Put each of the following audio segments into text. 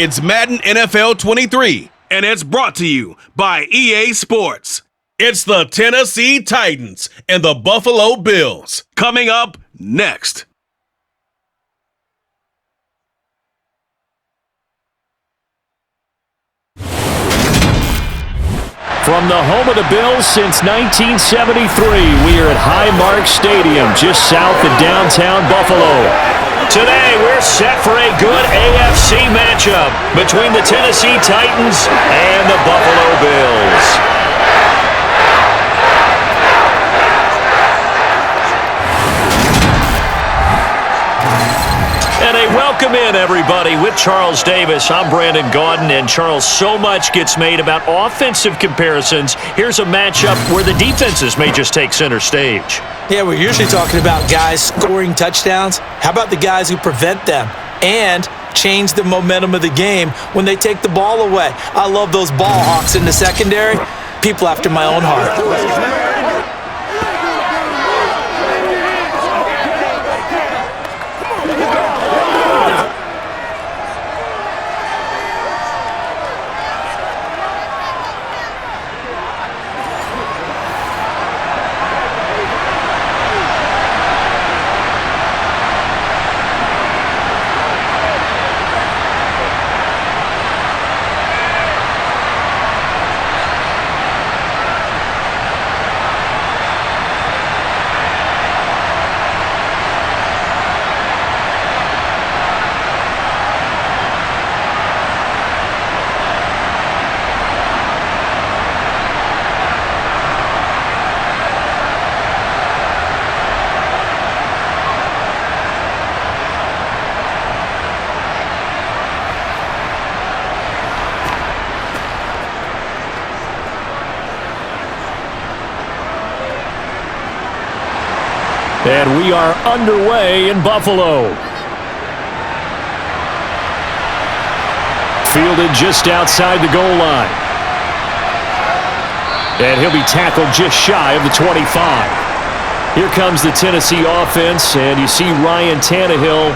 It's Madden NFL 23, and it's brought to you by EA Sports. It's the Tennessee Titans and the Buffalo Bills. Coming up next. From the home of the Bills since 1973, we are at Highmark Stadium, just south of downtown Buffalo. Today, we're set for a good AFC matchup between the Tennessee Titans and the Buffalo Bills. And a welcome in, everybody, with Charles Davis. I'm Brandon Gaudin, and Charles, so much gets made about offensive comparisons. Here's a matchup where the defenses may just take center stage. Yeah, we're usually talking about guys scoring touchdowns. How about the guys who prevent them and change the momentum of the game when they take the ball away? I love those ball hawks in the secondary. People after my own heart. And we are underway in Buffalo. Fielded just outside the goal line. And he'll be tackled just shy of the 25. Here comes the Tennessee offense, and you see Ryan Tannehill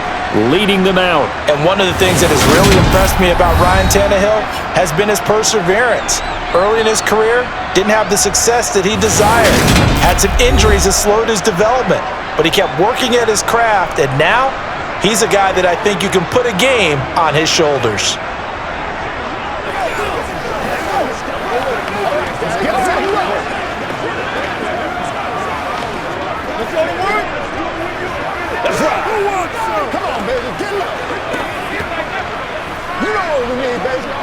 leading them out. And one of the things that has really impressed me about Ryan Tannehill has been his perseverance. Early in his career, didn't have the success that he desired. Had some injuries that slowed his development, but he kept working at his craft, and now he's a guy that I think you can put a game on his shoulders. That's right. Come on, baby, get up. You know what we need, baby.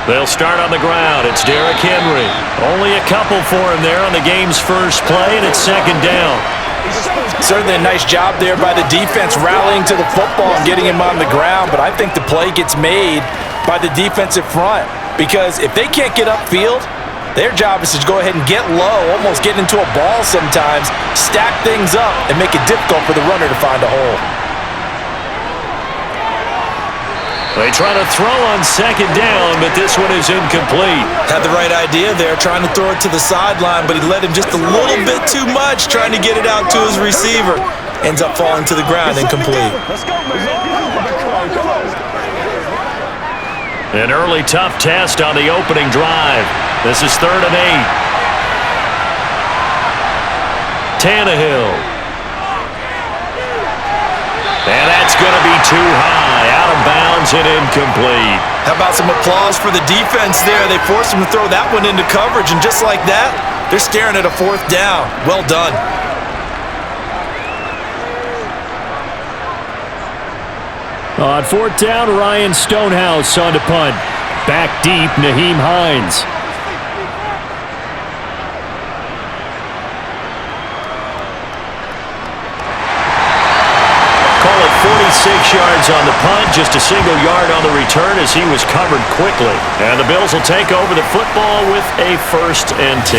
They'll start on the ground. It's Derrick Henry. Only a couple for him there on the game's first play, and it's second down. Certainly a nice job there by the defense rallying to the football and getting him on the ground, but I think the play gets made by the defensive front because if they can't get upfield, their job is to go ahead and get low, almost get into a ball sometimes, stack things up, and make it difficult for the runner to find a hole. They try to throw on second down, but this one is incomplete. Had the right idea there, trying to throw it to the sideline, but he led him just a little bit too much, trying to get it out to his receiver. Ends up falling to the ground, incomplete. An early tough test on the opening drive. This is 3rd and 8. Tannehill. And that's going to be too high, out of bounds and incomplete. How about some applause for the defense there? They forced him to throw that one into coverage, and just like that, they're staring at a 4th down. Well done. On 4th down, Ryan Stonehouse on to punt. Back deep, Nyheim Hines. Call it 46 yards on the punt, just a single yard on the return as he was covered quickly. And the Bills will take over the football with a 1st and 10.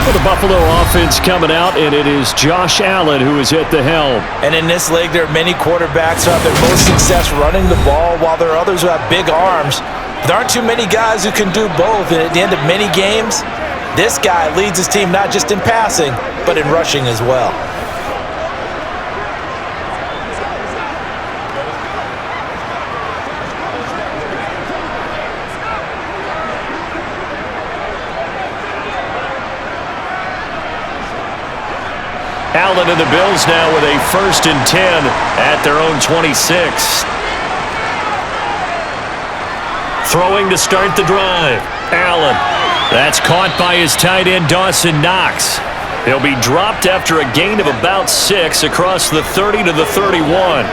For the Buffalo offense coming out, and it is Josh Allen who is at the helm. And in this league, there are many quarterbacks who have their most success running the ball, while there are others who have big arms. There aren't too many guys who can do both, and at the end of many games, This guy leads his team not just in passing, but in rushing as well. Allen and the Bills now with a 1st and 10 at their own 26. Throwing to start the drive. Allen. That's caught by his tight end, Dawson Knox. He'll be dropped after a gain of about 6 across the 30 to the 31.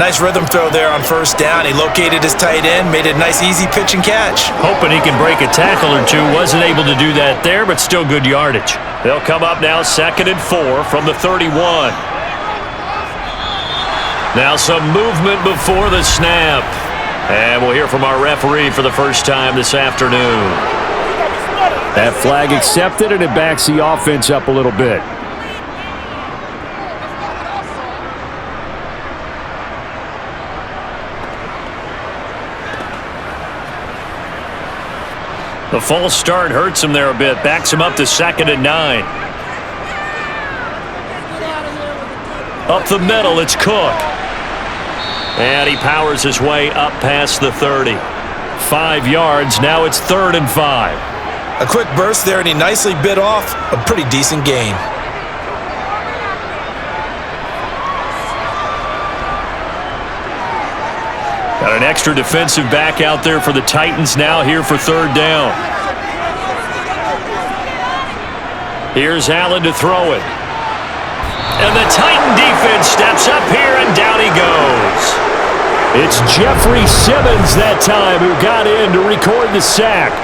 Nice rhythm throw there on 1st down. He located his tight end, made a nice easy pitch and catch. Hoping he can break a tackle or two. Wasn't able to do that there, but still good yardage. They'll come up now 2nd and 4 from the 31. Now some movement before the snap. And we'll hear from our referee for the first time this afternoon. That flag accepted, and it backs the offense up a little bit. The false start hurts him there a bit. Backs him up to 2nd and 9. Up the middle, it's Cook. And he powers his way up past the 30. 5 yards, now it's 3rd and 5. A quick burst there, and he nicely bit off a pretty decent gain. Got an extra defensive back out there for the Titans now here for 3rd down. Here's Allen to throw it. And the Titan defense steps up here, and down he goes. It's Jeffrey Simmons that time who got in to record the sack.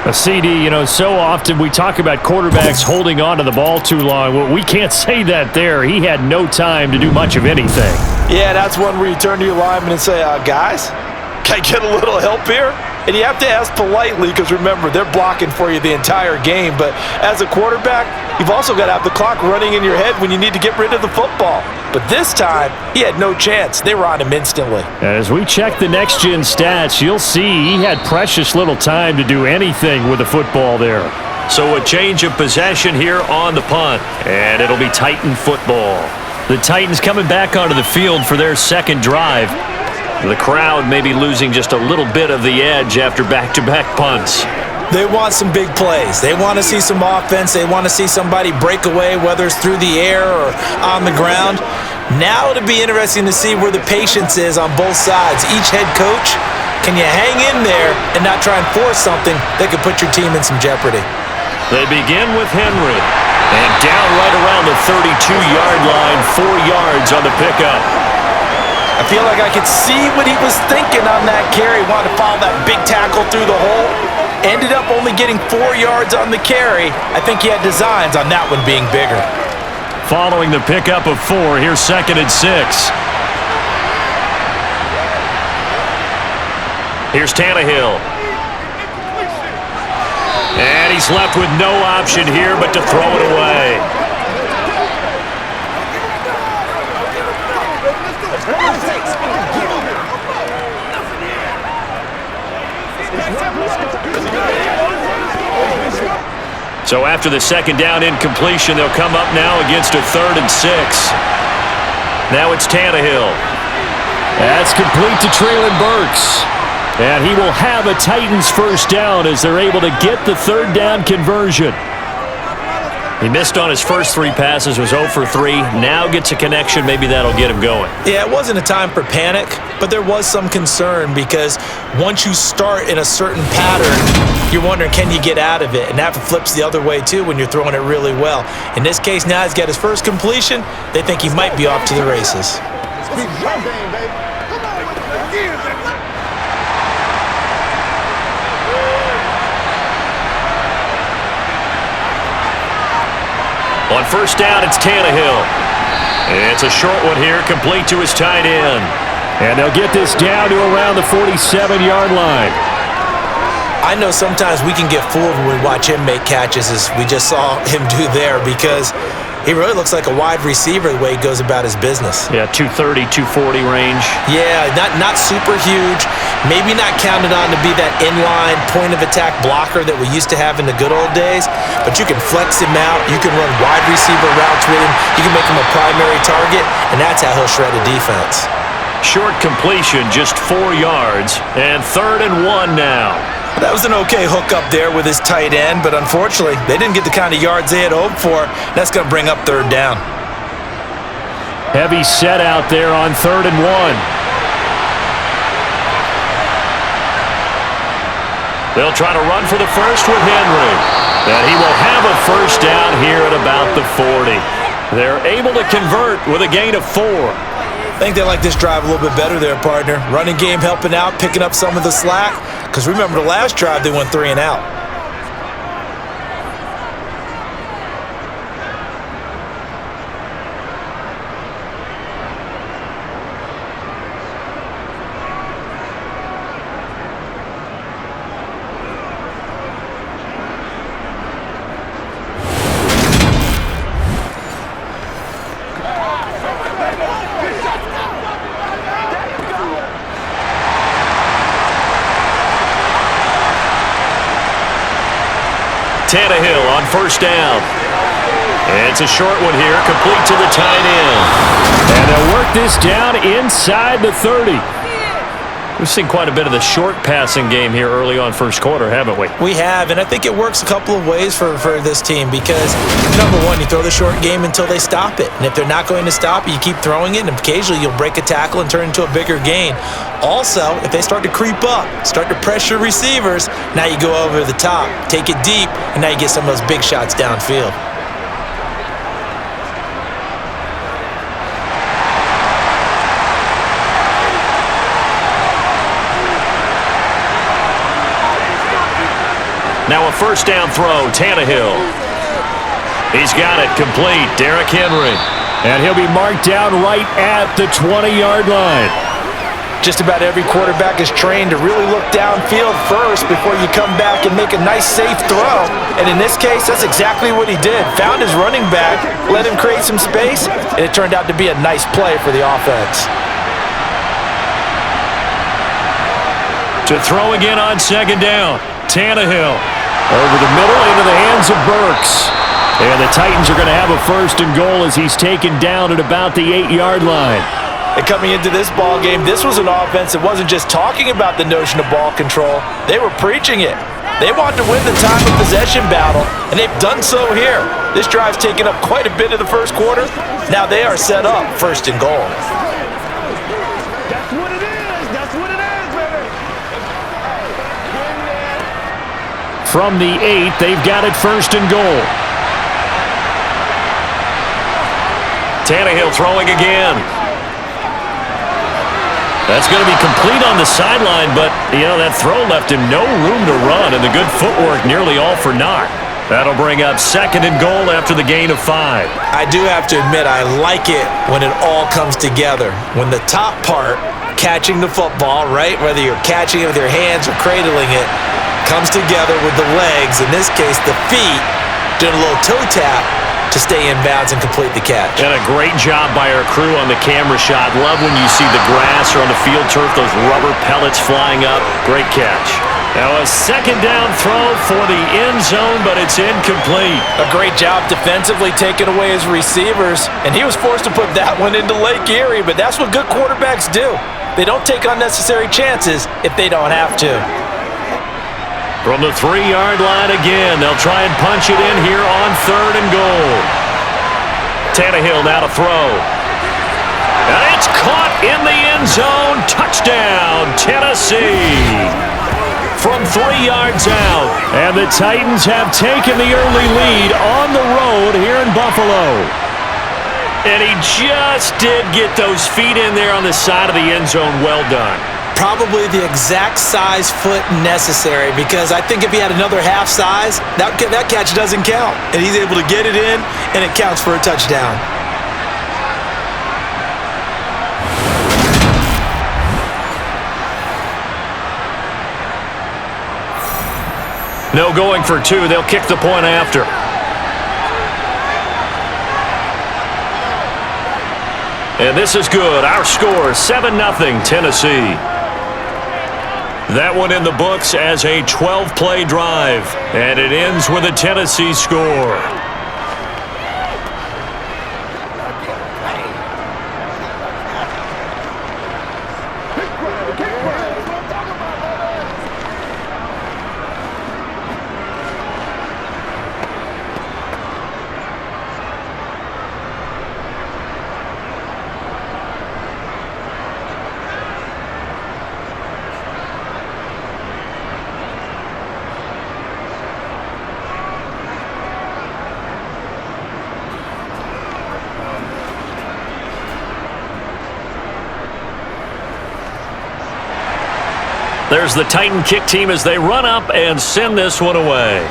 A CD, so often we talk about quarterbacks holding on to the ball too long. Well, we can't say that there. He had no time to do much of anything. Yeah, that's one where you turn to your lineman and say, guys, can I get a little help here? And you have to ask politely because, remember, they're blocking for you the entire game. But as a quarterback, you've also got to have the clock running in your head when you need to get rid of the football. But this time, he had no chance. They were on him instantly. As we check the next-gen stats, you'll see he had precious little time to do anything with the football there. So a change of possession here on the punt, and it'll be Titan football. The Titans coming back onto the field for their 2nd drive. The crowd may be losing just a little bit of the edge after back-to-back punts. They want some big plays. They want to see some offense. They want to see somebody break away, whether it's through the air or on the ground. Now it'll be interesting to see where the patience is on both sides. Each head coach, can you hang in there and not try and force something that could put your team in some jeopardy? They begin with Henry. And down right around the 32-yard line, 4 yards on the pickup. I feel like I could see what he was thinking on that carry. Wanted to follow that big tackle through the hole. Ended up only getting 4 yards on the carry. I think he had designs on that one being bigger. Following the pickup of 4, here's 2nd and 6. Here's Tannehill. And he's left with no option here but to throw it away. So after the 2nd down incompletion, they'll come up now against a 3rd and 6. Now it's Tannehill. That's complete to Treylon Burks. And he will have a Titans 1st down as they're able to get the 3rd down conversion. He missed on his first 3 passes, was 0 for 3. Now gets a connection. Maybe that'll get him going. Yeah, it wasn't a time for panic, but there was some concern because once you start in a certain pattern, you're wondering, can you get out of it? And that flips the other way, too, when you're throwing it really well. In this case, now he's got his first completion. They think he might be off to the races. On 1st down, it's Tannehill. It's a short one here, complete to his tight end. And they'll get this down to around the 47-yard line. I know sometimes we can get fooled when we watch him make catches, as we just saw him do there, because He really looks like a wide receiver the way he goes about his business. Yeah, 230, 240 range. Yeah, not super huge. Maybe not counted on to be that inline point-of-attack blocker that we used to have in the good old days, but you can flex him out. You can run wide receiver routes with him. You can make him a primary target, and that's how he'll shred a defense. Short completion, just 4 yards, and 3rd and 1 now. That was an okay hook up there with his tight end, but unfortunately, they didn't get the kind of yards they had hoped for. That's going to bring up 3rd down. Heavy set out there on 3rd and 1. They'll try to run for the first with Henry. And he will have a first down here at about the 40. They're able to convert with a gain of 4. I think they like this drive a little bit better there, partner. Running game helping out, picking up some of the slack. Because remember the last drive, they went 3 and out. Tannehill on first down. It's a short one here, complete to the tight end. And they'll work this down inside the 30. We've seen quite a bit of the short passing game here early on first quarter, haven't we? We have, and I think it works a couple of ways for this team because, number one, you throw the short game until they stop it. And if they're not going to stop it, you keep throwing it, and occasionally you'll break a tackle and turn into a bigger gain. Also, if they start to creep up, start to pressure receivers, now you go over the top, take it deep, and now you get some of those big shots downfield. Now a first down throw, Tannehill. He's got it complete, Derrick Henry. And he'll be marked down right at the 20-yard line. Just about every quarterback is trained to really look downfield first before you come back and make a nice, safe throw. And in this case, that's exactly what he did. Found his running back, let him create some space, and it turned out to be a nice play for the offense. To throw again on second down, Tannehill. Over the middle into the hands of Burks. And the Titans are going to have a first and goal as he's taken down at about the 8-yard line. And coming into this ball game, this was an offense that wasn't just talking about the notion of ball control. They were preaching it. They wanted to win the time of possession battle, and they've done so here. This drive's taken up quite a bit of the first quarter. Now they are set up first and goal. That's what it is. That's what it is, baby. From the 8, they've got it first and goal. Tannehill throwing again. That's going to be complete on the sideline, but, that throw left him no room to run, and the good footwork nearly all for naught. That'll bring up second and goal after the gain of 5. I do have to admit, I like it when it all comes together. When the top part, catching the football, right, whether you're catching it with your hands or cradling it, comes together with the legs, in this case the feet, doing a little toe tap to stay in bounds and complete the catch. And a great job by our crew on the camera shot. Love when you see the grass or on the field turf, those rubber pellets flying up. Great catch. Now a second down throw for the end zone, but it's incomplete. A great job defensively taking away his receivers, and he was forced to put that one into Lake Erie, but that's what good quarterbacks do. They don't take unnecessary chances if they don't have to. From the 3-yard line again, they'll try and punch it in here on third and goal. Tannehill now to throw. And it's caught in the end zone. Touchdown, Tennessee. From 3 yards out. And the Titans have taken the early lead on the road here in Buffalo. And he just did get those feet in there on the side of the end zone. Well done. Probably the exact size foot necessary, because I think if he had another half size, that catch doesn't count. And he's able to get it in, and it counts for a touchdown. No going for 2. They'll kick the point after. And this is good. Our score, 7-0 Tennessee. That one in the books as a 12-play drive. And it ends with a Tennessee score. There's the Titan kick team as they run up and send this one away.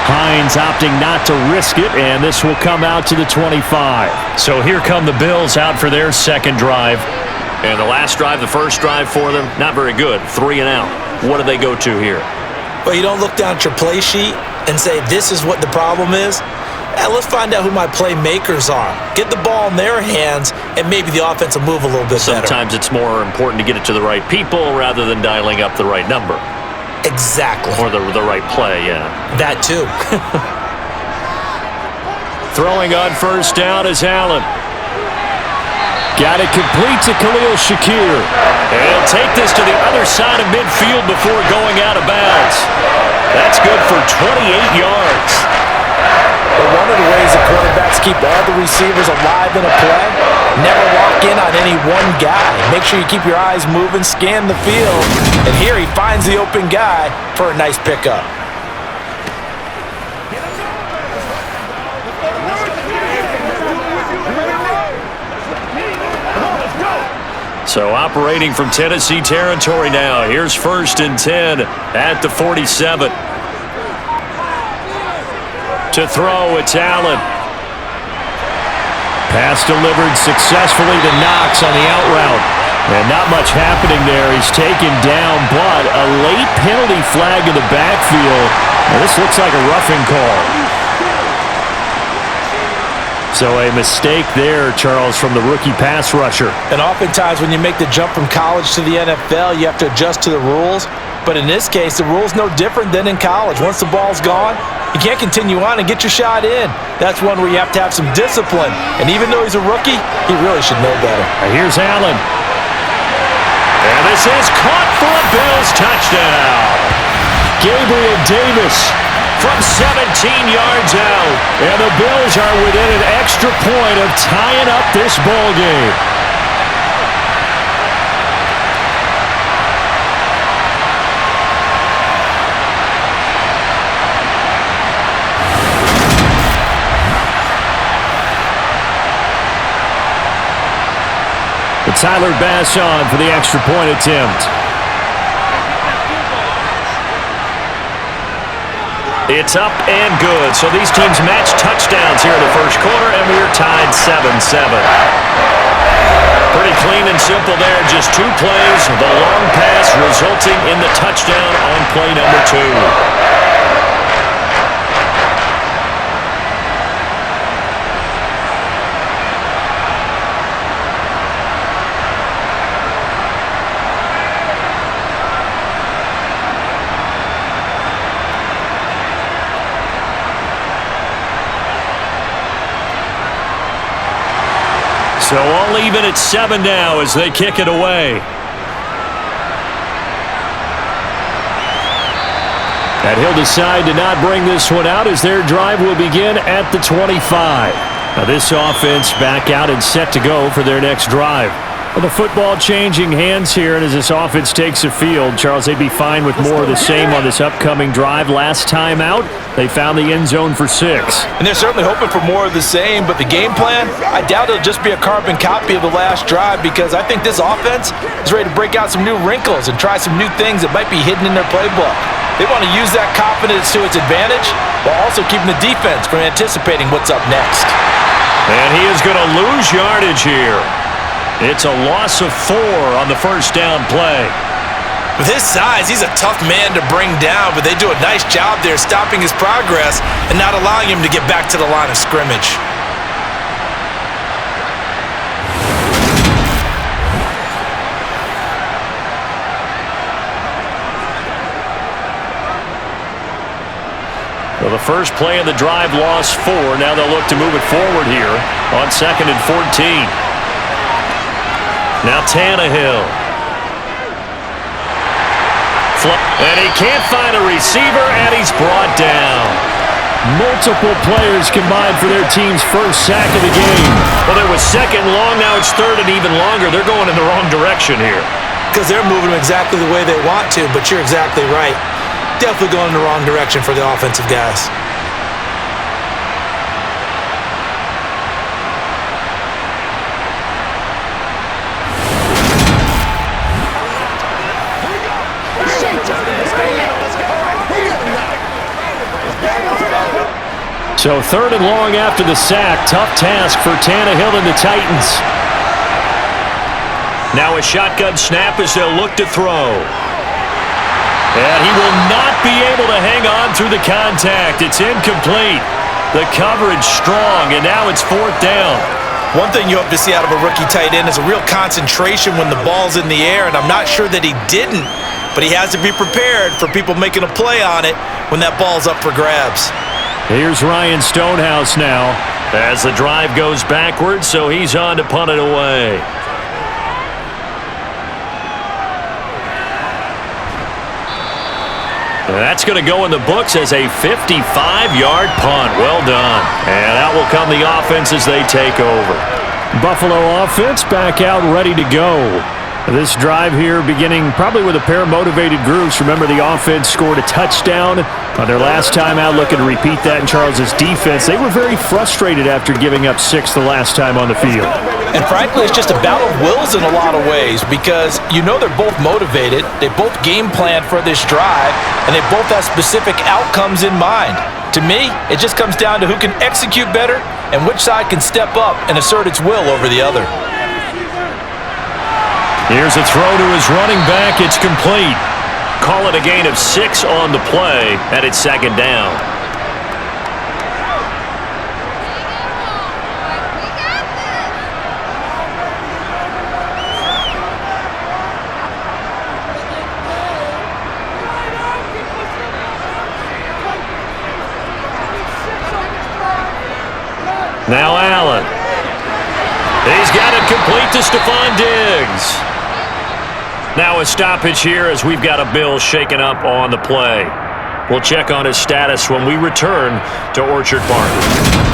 Hines opting not to risk it, and this will come out to the 25. So here come the Bills out for their second drive. And the last drive, the first drive for them, not very good. 3 and out. What do they go to here? Well, you don't look down at your play sheet and say, this is what the problem is. Let's find out who my playmakers are. Get the ball in their hands, and maybe the offense will move a little bit better. Sometimes it's more important to get it to the right people rather than dialing up the right number. Exactly. Or the right play, yeah. That too. Throwing on first down is Allen. Got it complete to Khalil Shakir. And he'll take this to the other side of midfield before going out of bounds. That's good for 28 yards. But one of the ways that quarterbacks keep all the receivers alive in a play, never lock in on any one guy. Make sure you keep your eyes moving, scan the field. And here he finds the open guy for a nice pickup. So operating from Tennessee territory now. Here's 1st and 10 at the 47. To throw, it's Allen. Pass delivered successfully to Knox on the out route. And not much happening there. He's taken down, but a late penalty flag in the backfield. And this looks like a roughing call. So a mistake there, Charles, from the rookie pass rusher. And oftentimes when you make the jump from college to the NFL, you have to adjust to the rules. But in this case, the rule's no different than in college. Once the ball's gone, you can't continue on and get your shot in. That's one where you have to have some discipline. And even though he's a rookie, he really should know better. Here's Allen. And this is caught for a Bills touchdown. Gabriel Davis from 17 yards out. And the Bills are within an extra point of tying up this ball game. Tyler Bass on for the extra point attempt. It's up and good. So these teams match touchdowns here in the first quarter, and we're tied 7-7. Pretty clean and simple there. Just 2 plays. The long pass resulting in the touchdown on play number 2. So all even at 7 now as they kick it away. And he'll decide to not bring this one out as their drive will begin at the 25. Now this offense back out and set to go for their next drive. Well, the football changing hands here, and as this offense takes the field, Charles, they'd be fine with more of the same on this upcoming drive. Last time out, they found the end zone for 6. And they're certainly hoping for more of the same, but the game plan, I doubt it'll just be a carbon copy of the last drive, because I think this offense is ready to break out some new wrinkles and try some new things that might be hidden in their playbook. They want to use that confidence to its advantage while also keeping the defense from anticipating what's up next. And he is going to lose yardage here. It's a loss of 4 on the first down play. With his size, he's a tough man to bring down, but they do a nice job there stopping his progress and not allowing him to get back to the line of scrimmage. first play of the drive lost 4. Now they'll look to move it forward here on 2nd and 14. Now Tannehill. And he can't find a receiver, and he's brought down. Multiple players combined for their team's first sack of the game. Well, it was 2nd and long. Now it's 3rd and even longer. They're going in the wrong direction here. Because they're moving them exactly the way they want to, but you're exactly right. Definitely going in the wrong direction for the offensive guys. So 3rd and long after the sack. Tough task for Tannehill and the Titans. Now a shotgun snap as they'll look to throw. And he will not be able to hang on through the contact. It's incomplete. The coverage strong, and now it's 4th down. One thing you hope to see out of a rookie tight end is a real concentration when the ball's in the air, and I'm not sure that he didn't, but he has to be prepared for people making a play on it when that ball's up for grabs. Here's Ryan Stonehouse now as the drive goes backwards, so he's on to punt it away. And that's going to go in the books as a 55-yard punt. Well done. And out will come the offense as they take over. Buffalo offense back out ready to go. This drive here beginning probably with a pair of motivated groups. Remember, the offense scored a touchdown on their last time out, looking to repeat that in Charles's defense. They were very frustrated after giving up 6 the last time on the field. And frankly, it's just a battle of wills in a lot of ways because you know they're both motivated, they both game planned for this drive, and they both have specific outcomes in mind. To me, it just comes down to who can execute better and which side can step up and assert its will over the other. Here's a throw to his running back. It's complete. Call it a gain of 6 on the play, and it's 2nd down. Now Allen. He's got it complete to Stephon Diggs. Now a stoppage here as we've got a Bill shaken up on the play. We'll check on his status when we return to Orchard Park.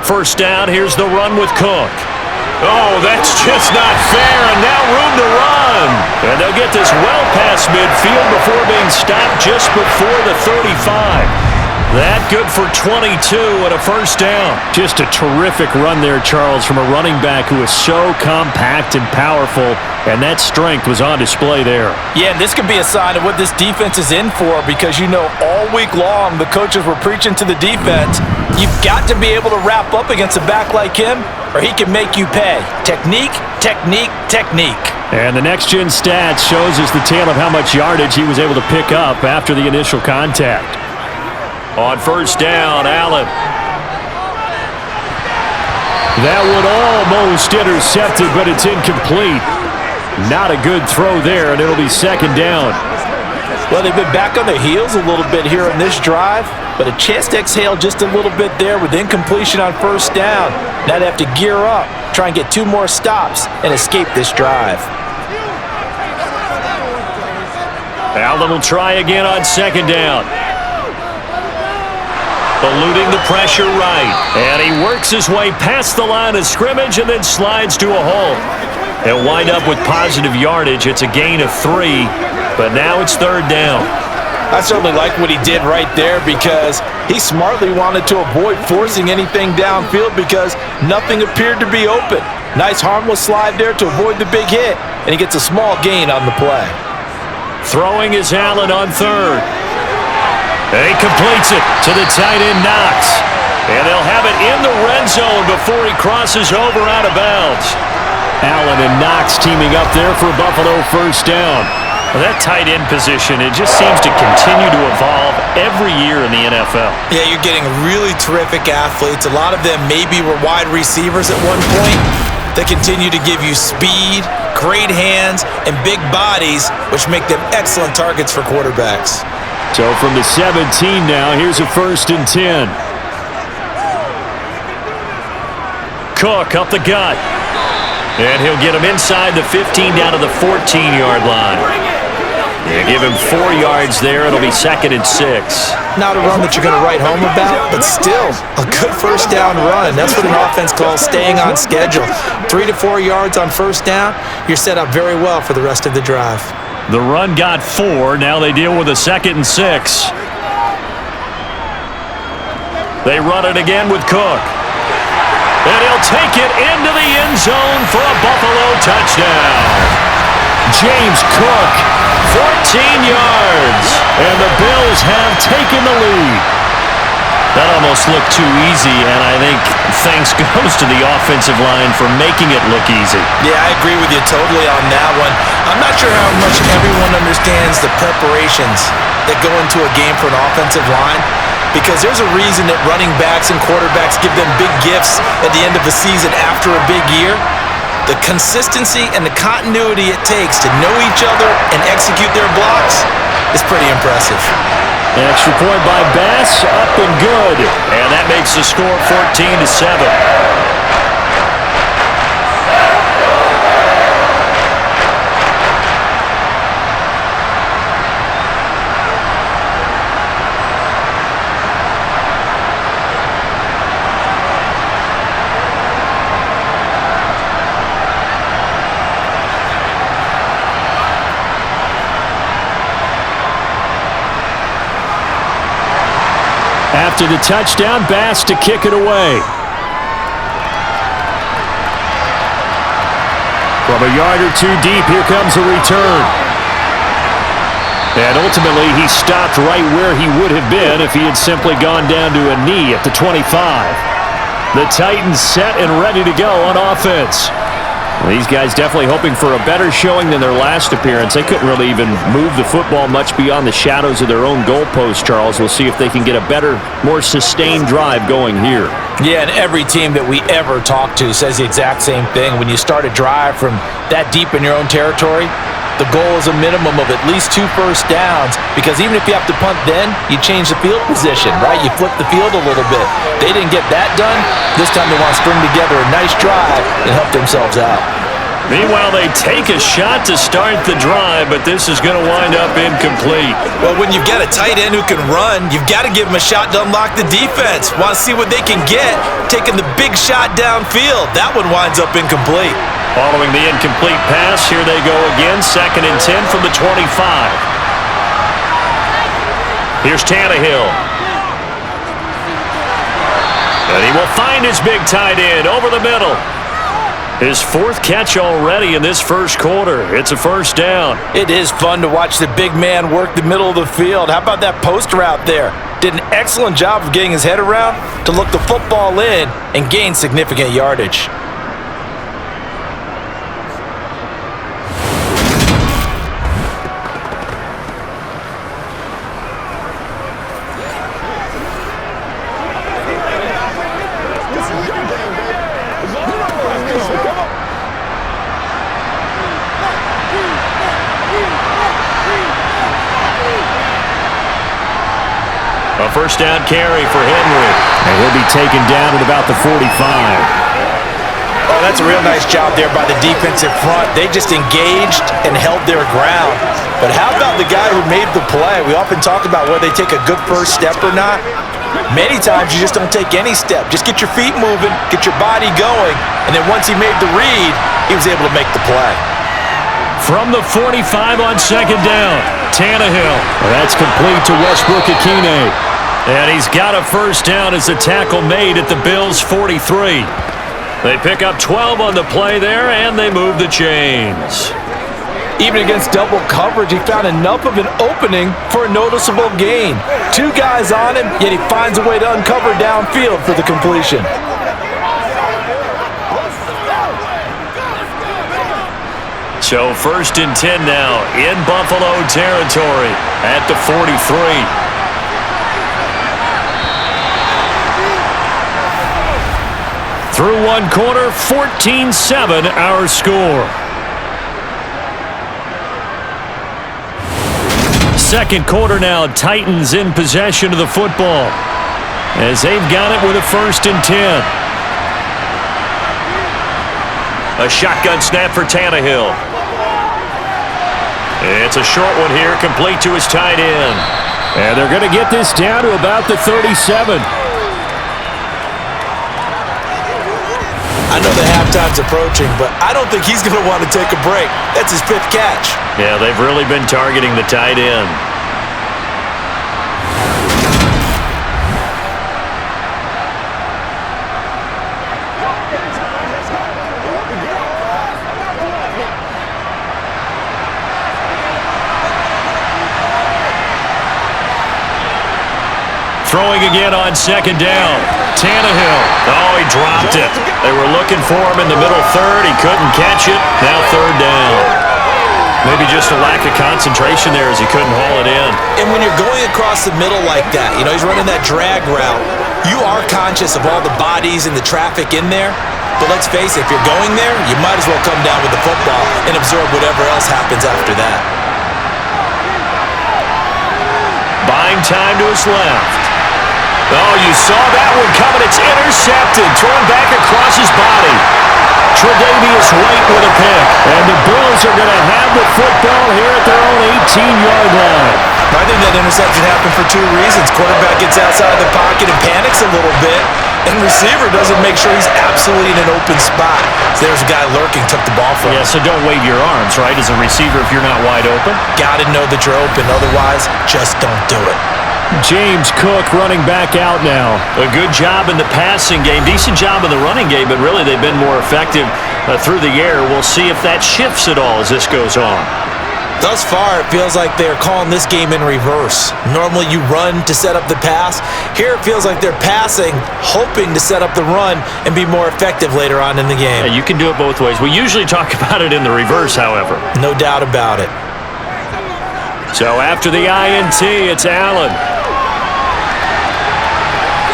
First down, here's the run with Cook. Oh, that's just not fair, and now room to run. And they'll get this well past midfield before being stopped just before the 35. That good for 22 and a first down. Just a terrific run there, Charles, from a running back who is so compact and powerful, and that strength was on display there. Yeah, and this could be a sign of what this defense is in for because, you know, all week long the coaches were preaching to the defense, you've got to be able to wrap up against a back like him or he can make you pay. Technique, technique, technique. And the next-gen stats shows us the tale of how much yardage he was able to pick up after the initial contact. On first down, Allen. That one almost intercepted, but it's incomplete. Not a good throw there, and it'll be 2nd down. Well, they've been back on their heels a little bit here on this drive, but a chance to exhale just a little bit there with incompletion on first down. Now they have to gear up, try and get 2 more stops, and escape this drive. Allen will try again on 2nd down. Eluding the pressure right. And he works his way past the line of scrimmage and then slides to a hole. They'll wind up with positive yardage. It's a gain of 3, but now it's 3rd down. I certainly like what he did right there because he smartly wanted to avoid forcing anything downfield because nothing appeared to be open. Nice harmless slide there to avoid the big hit. and he gets a small gain on the play. Throwing is Allen on third. And he completes it to the tight end, Knox. And they'll have it in the red zone before he crosses over out of bounds. Allen and Knox teaming up there for Buffalo first down. Well, that tight end position, it just seems to continue to evolve every year in the NFL. Yeah, you're getting really terrific athletes. A lot of them maybe were wide receivers at one point. They continue to give you speed, great hands, and big bodies, which make them excellent targets for quarterbacks. So from the 17 now, here's a 1st and 10. Cook up the gut. And he'll get him inside the 15 down to the 14-yard line. Yeah, give him 4 yards there. It'll be 2nd and 6. Not a run that you're going to write home about, but still a good first down run. That's what an offense calls staying on schedule. 3 to 4 yards on first down, you're set up very well for the rest of the drive. The run got 4. Now they deal with a 2nd and 6. They run it again with Cook. And he'll take it into the end zone for a Buffalo touchdown. James Cook, 14 yards. And the Bills have taken the lead. That almost looked too easy, and I think thanks goes to the offensive line for making it look easy. Yeah, I agree with you totally on that one. I'm not sure how much everyone understands the preparations that go into a game for an offensive line, because there's a reason that running backs and quarterbacks give them big gifts at the end of the season after a big year. The consistency and the continuity it takes to know each other and execute their blocks is pretty impressive. Extra point by Bass, up and good. And that makes the score 14-7. After the touchdown, Bass to kick it away. From a yard or two deep, here comes a return. And ultimately, he stopped right where he would have been if he had simply gone down to a knee at the 25. The Titans set and ready to go on offense. Well, these guys definitely hoping for a better showing than their last appearance. They couldn't really even move the football much beyond the shadows of their own goalpost, Charles. We'll see if they can get a better, more sustained drive going here. Yeah, and every team that we ever talk to says the exact same thing. When you start a drive from that deep in your own territory, the goal is a minimum of at least 2 first downs, because even if you have to punt then, you change the field position, right? You flip the field a little bit. They didn't get that done. This time they want to string together a nice drive and help themselves out. Meanwhile, they take a shot to start the drive, but this is going to wind up incomplete. Well, when you've got a tight end who can run, you've got to give him a shot to unlock the defense. Want to see what they can get, taking the big shot downfield. That one winds up incomplete. Following the incomplete pass, here they go again, 2nd and 10 from the 25. Here's Tannehill. And he will find his big tight end over the middle. His 4th catch already in this first quarter. It's a first down. It is fun to watch the big man work the middle of the field. How about that post route there? Did an excellent job of getting his head around to look the football in and gain significant yardage. A first down carry for Henry. And he'll be taken down at about the 45. Oh, that's a real nice job there by the defensive front. They just engaged and held their ground. But how about the guy who made the play? We often talk about whether they take a good first step or not. Many times you just don't take any step. Just get your feet moving, get your body going, and then once he made the read, he was able to make the play. From the 45 on 2nd down, Tannehill. That's complete to Westbrook-Ikhine. And he's got a first down as the tackle made at the Bills' 43. They pick up 12 on the play there, and they move the chains. Even against double coverage, he found enough of an opening for a noticeable gain. 2 guys on him, yet he finds a way to uncover downfield for the completion. So 1st and 10 now in Buffalo territory at the 43. Through 1 quarter, 14-7 our score. Second quarter now, Titans in possession of the football as they've got it with a 1st and 10. A shotgun snap for Tannehill. It's a short one here, complete to his tight end. And they're going to get this down to about the 37. I know the halftime's approaching, but I don't think he's going to want to take a break. That's his 5th catch. Yeah, they've really been targeting the tight end. Throwing again on 2nd down. Tannehill. Oh, he dropped it. They were looking for him in the middle 3rd. He couldn't catch it. Now 3rd down. Maybe just a lack of concentration there as he couldn't haul it in. And when you're going across the middle like that, you know, he's running that drag route, you are conscious of all the bodies and the traffic in there. But let's face it, if you're going there, you might as well come down with the football and absorb whatever else happens after that. Buying time to his left. Oh, you saw that one coming. It's intercepted. Thrown back across his body. Tre'Davious White with a pick. And the Bills are going to have the football here at their own 18-yard line. I think that interception happened for 2 reasons. Quarterback gets outside of the pocket and panics a little bit. And receiver doesn't make sure he's absolutely in an open spot. So there's a guy lurking, took the ball from him. Yeah, so don't wave your arms, right, as a receiver if you're not wide open. Got to know that you're open. Otherwise, just don't do it. James Cook running back out now. A good job in the passing game. Decent job in the running game, but really they've been more effective through the air. We'll see if that shifts at all as this goes on. Thus far, it feels like they're calling this game in reverse. Normally you run to set up the pass. Here it feels like they're passing, hoping to set up the run and be more effective later on in the game. Yeah, you can do it both ways. We usually talk about it in the reverse, however. No doubt about it. So after the INT, it's Allen.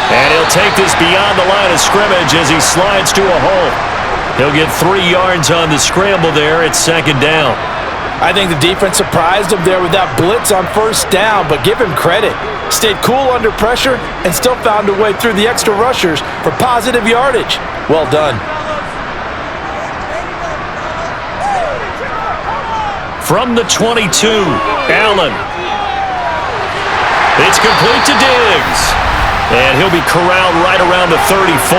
And he'll take this beyond the line of scrimmage as he slides to a hole. He'll get 3 yards on the scramble there. It's 2nd down. I think the defense surprised him there with that blitz on 1st down, but give him credit. Stayed cool under pressure and still found a way through the extra rushers for positive yardage. Well done. From the 22, Allen. It's complete to Diggs. And he'll be corralled right around the 34.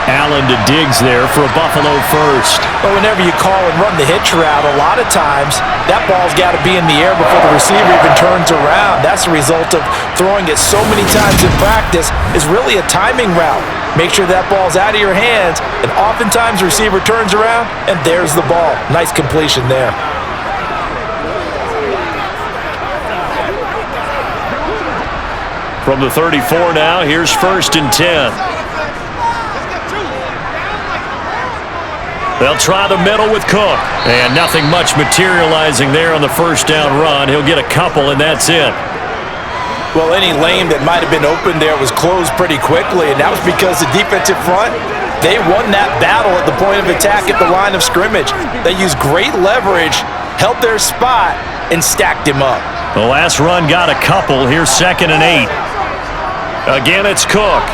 Allen to Diggs there for a Buffalo first. But whenever you call and run the hitch route, a lot of times that ball's got to be in the air before the receiver even turns around. That's the result of throwing it so many times in practice is really a timing route. Make sure that ball's out of your hands, and oftentimes the receiver turns around, and there's the ball. Nice completion there. From the 34 now, here's 1st and 10. They'll try the middle with Cook. And nothing much materializing there on the 1st down run. He'll get a couple, and that's it. Well, any lane that might have been open there was closed pretty quickly, and that was because the defensive front, they won that battle at the point of attack at the line of scrimmage. They used great leverage, held their spot, and stacked him up. The last run got a couple. Here's 2nd and 8. Again, it's Cook.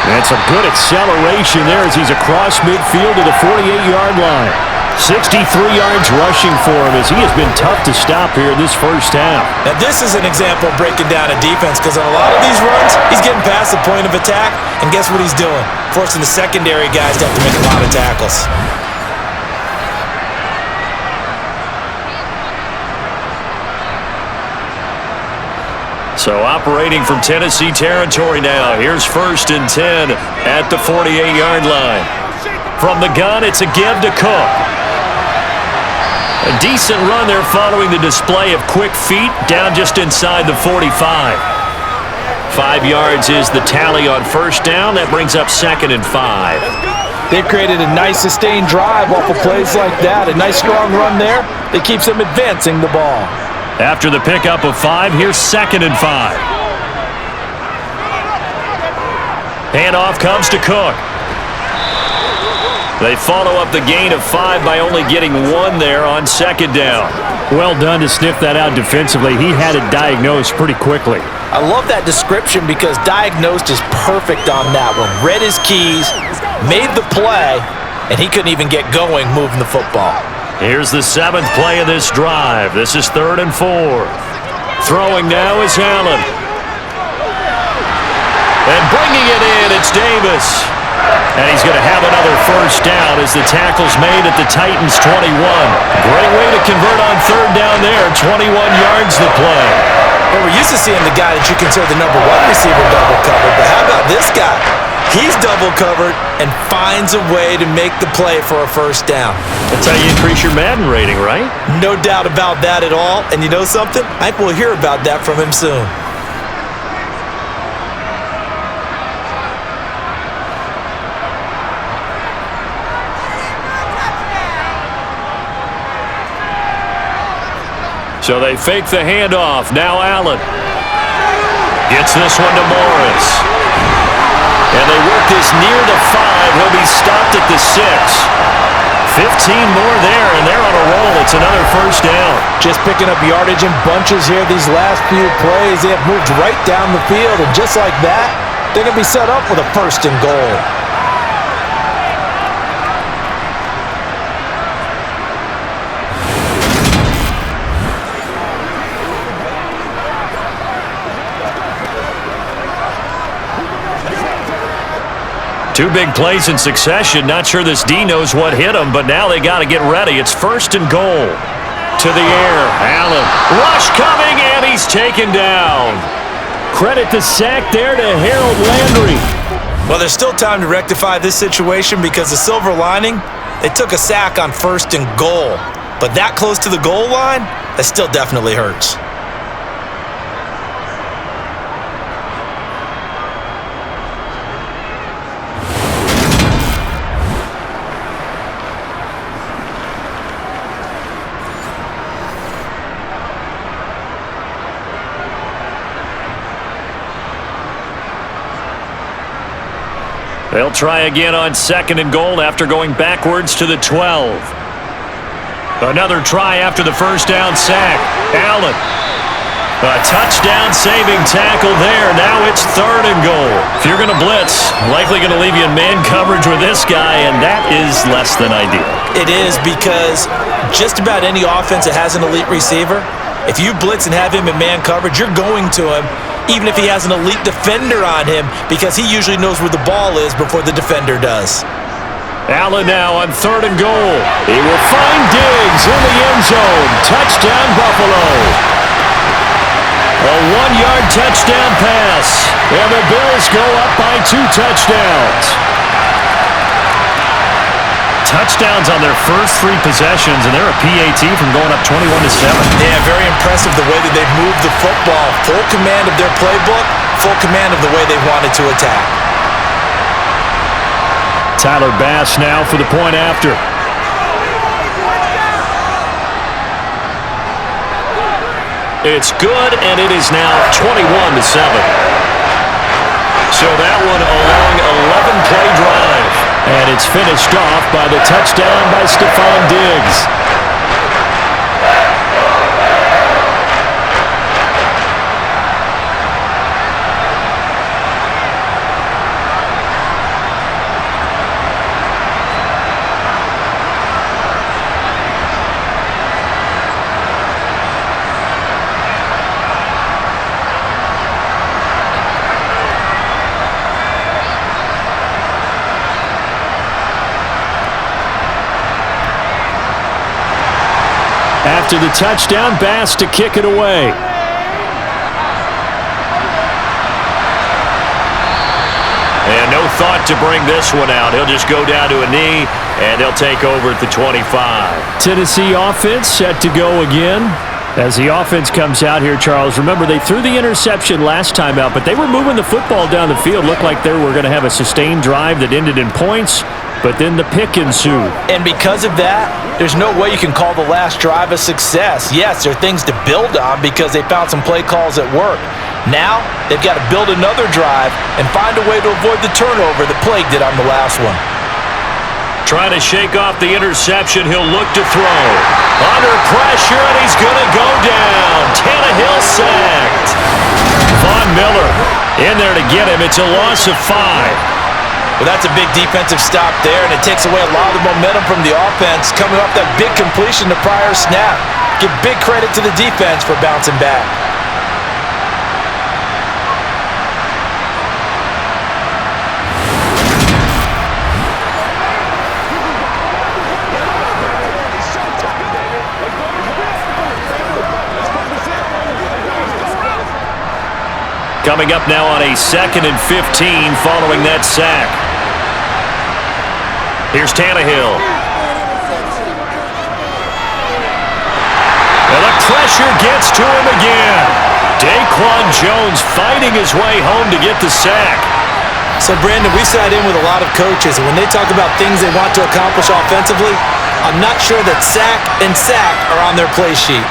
That's a good acceleration there as he's across midfield to the 48-yard line. 63 yards rushing for him as he has been tough to stop here in this 1st half. Now, this is an example of breaking down a defense because on a lot of these runs, he's getting past the point of attack, and guess what he's doing? Forcing the secondary guys to have to make a lot of tackles. So operating from Tennessee territory now. Here's 1st and 10 at the 48-yard line. From the gun, it's a give to Cook. A decent run there following the display of quick feet down just inside the 45. 5 yards is the tally on first down. That brings up 2nd and 5. They've created a nice sustained drive off of plays like that. A nice strong run there that keeps them advancing the ball. After the pickup of 5, here's 2nd and 5. Handoff comes to Cook. They follow up the gain of 5 by only getting 1 there on 2nd down. Well done to sniff that out defensively. He had it diagnosed pretty quickly. I love that description because diagnosed is perfect on that one. Read his keys, made the play, and he couldn't even get going moving the football. Here's the 7th play of this drive. This is 3rd and 4. Throwing now is Allen. And bringing it in, it's Davis. And he's going to have another first down as the tackle's made at the Titans' 21. Great way to convert on 3rd down there. 21 yards the play. Well, we're used to seeing the guy that you consider the number 1 receiver double covered, but how about this guy? He's double covered and finds a way to make the play for a first down. That's how you increase your Madden rating, right? No doubt about that at all. And you know something? I think we'll hear about that from him soon. So they fake the handoff. Now Allen gets this one to Morris. And they work this near the 5. He'll be stopped at the 6. 15 more there, and they're on a roll. It's another first down. Just picking up yardage in bunches here these last few plays. They have moved right down the field, and just like that, they're going to be set up with a 1st and goal. Two big plays in succession. Not sure this D knows what hit him, but now they got to get ready. It's 1st and goal. To the air. Allen. Rush coming, and he's taken down. Credit the sack there to Harold Landry. Well, there's still time to rectify this situation because the silver lining, they took a sack on 1st and goal. But that close to the goal line, that still definitely hurts. They'll try again on 2nd and goal after going backwards to the 12. Another try after the first down sack. Allen. A touchdown saving tackle there. Now it's 3rd and goal. If you're going to blitz, likely going to leave you in man coverage with this guy, and that is less than ideal. It is because just about any offense that has an elite receiver, if you blitz and have him in man coverage, you're going to him, even if he has an elite defender on him, because he usually knows where the ball is before the defender does. Allen now on 3rd and goal. He will find Diggs in the end zone. Touchdown, Buffalo. A 1-yard touchdown pass. And the Bills go up by 2 touchdowns. Touchdowns on their first 3 possessions, and they're a PAT from going up 21-7. Yeah, very impressive the way that they've moved the football. Full command of their playbook, full command of the way they wanted to attack. Tyler Bass now for the point after. It's good, and it is now 21-7. So that one a long 11-play drive. And it's finished off by the touchdown by Stephon Diggs. After the touchdown, Bass to kick it away. And no thought to bring this one out. He'll just go down to a knee, and they'll take over at the 25. Tennessee offense set to go again. As the offense comes out here, Charles, remember they threw the interception last time out, but they were moving the football down the field. Looked like they were going to have a sustained drive that ended in points, but then the pick ensued. And because of that, there's no way you can call the last drive a success. Yes, there are things to build on because they found some play calls at work. Now, they've got to build another drive and find a way to avoid the turnover that plagued it on the last one. Trying to shake off the interception, he'll look to throw. Under pressure, and he's going to go down. Tannehill sacked. Von Miller in there to get him. It's a loss of 5. Well, that's a big defensive stop there, and it takes away a lot of the momentum from the offense coming off that big completion the prior snap. Give big credit to the defense for bouncing back. Coming up now on a 2nd and 15 following that sack. Here's Tannehill. And the pressure gets to him again. Daquan Jones fighting his way home to get the sack. So, Brandon, we sat in with a lot of coaches, and when they talk about things they want to accomplish offensively, I'm not sure that sack and sack are on their play sheet.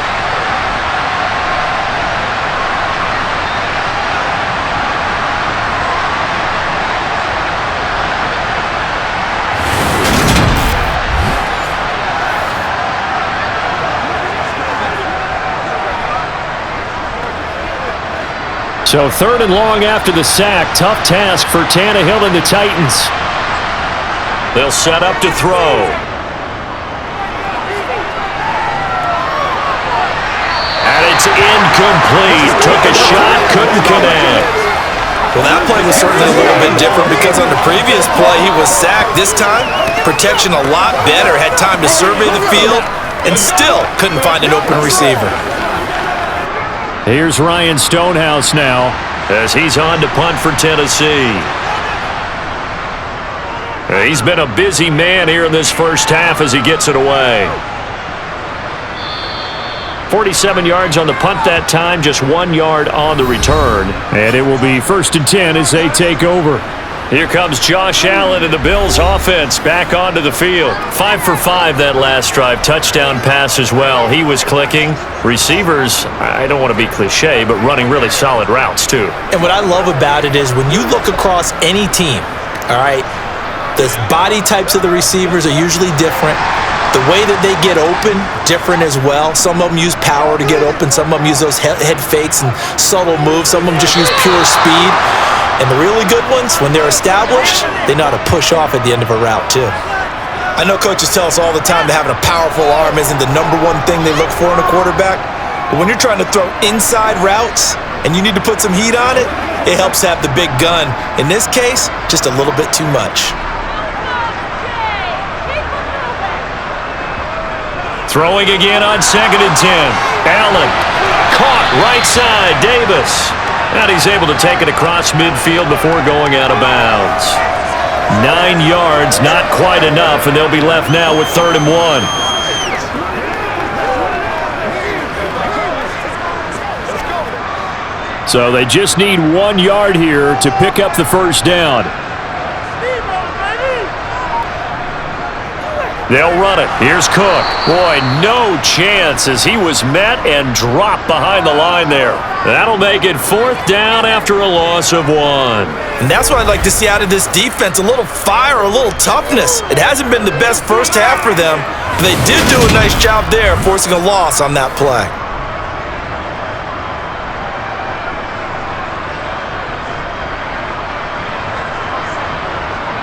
So 3rd and long after the sack. Tough task for Tannehill and the Titans. They'll set up to throw. And it's incomplete. Took a shot, couldn't connect. Well, that play was certainly a little bit different because on the previous play he was sacked. This time, protection a lot better. Had time to survey the field and still couldn't find an open receiver. Here's Ryan Stonehouse now as he's on to punt for Tennessee. He's been a busy man here in this first half as he gets it away. 47 yards on the punt that time, just 1 yard on the return. And it will be 1st and 10 as they take over. Here comes Josh Allen and the Bills offense back onto the field. 5 for 5 that last drive. Touchdown pass as well. He was clicking. Receivers, I don't want to be cliche, but running really solid routes too. And what I love about it is when you look across any team, all right, the body types of the receivers are usually different. The way that they get open, different as well. Some of them use power to get open. Some of them use those head fakes and subtle moves. Some of them just use pure speed. And the really good ones, when they're established, they know how to push off at the end of a route, too. I know coaches tell us all the time that having a powerful arm isn't the number one thing they look for in a quarterback. But when you're trying to throw inside routes and you need to put some heat on it, it helps have the big gun. In this case, just a little bit too much. Throwing again on 2nd and 10. Allen caught right side. Davis. And he's able to take it across midfield before going out of bounds. 9 yards, not quite enough, and they'll be left now with 3rd and 1. So they just need 1 yard here to pick up the first down. They'll run it. Here's Cook. Boy, no chance as he was met and dropped behind the line there. That'll make it 4th down after a loss of 1. And that's what I'd like to see out of this defense, a little fire, a little toughness. It hasn't been the best first half for them, but they did do a nice job there forcing a loss on that play.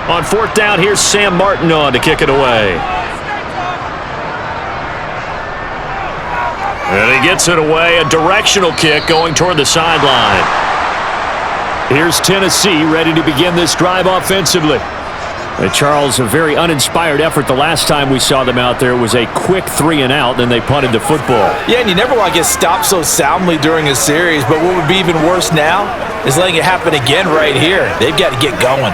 On 4th down, here's Sam Martin on to kick it away. And he gets it away, a directional kick going toward the sideline. Here's Tennessee ready to begin this drive offensively. Charles, a very uninspired effort the last time we saw them out there. It was a quick 3 and out, then they punted the football. Yeah, and you never want to get stopped so soundly during a series, but what would be even worse now is letting it happen again right here. They've got to get going.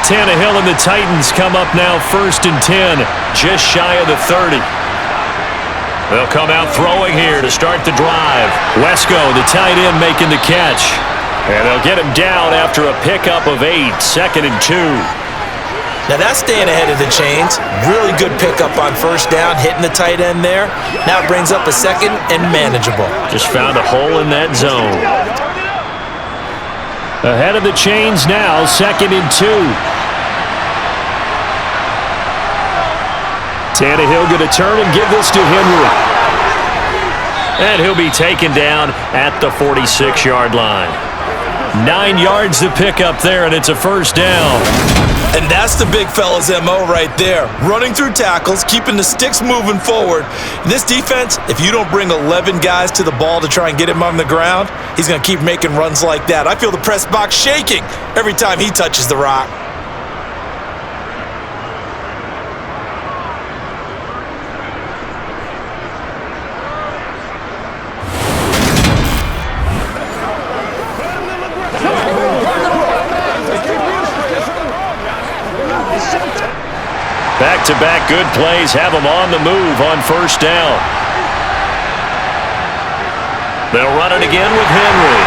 Tannehill and the Titans come up now 1st and 10, just shy of the 30. They'll come out throwing here to start the drive. Wesco, the tight end, making the catch. And they'll get him down after a pickup of 8, 2nd and 2. Now that's staying ahead of the chains. Really good pickup on 1st down, hitting the tight end there. Now it brings up a 2nd and manageable. Just found a hole in that zone. Ahead of the chains now, 2nd and 2. Tannehill going to turn and give this to Henry. And he'll be taken down at the 46-yard line. 9 yards to pick up there, and it's a 1st down. And that's the big fella's MO right there. Running through tackles, keeping the sticks moving forward. This defense, if you don't bring 11 guys to the ball to try and get him on the ground, he's going to keep making runs like that. I feel the press box shaking every time he touches the rock. Back-to-back good plays have them on the move on 1st down. They'll run it again with Henry.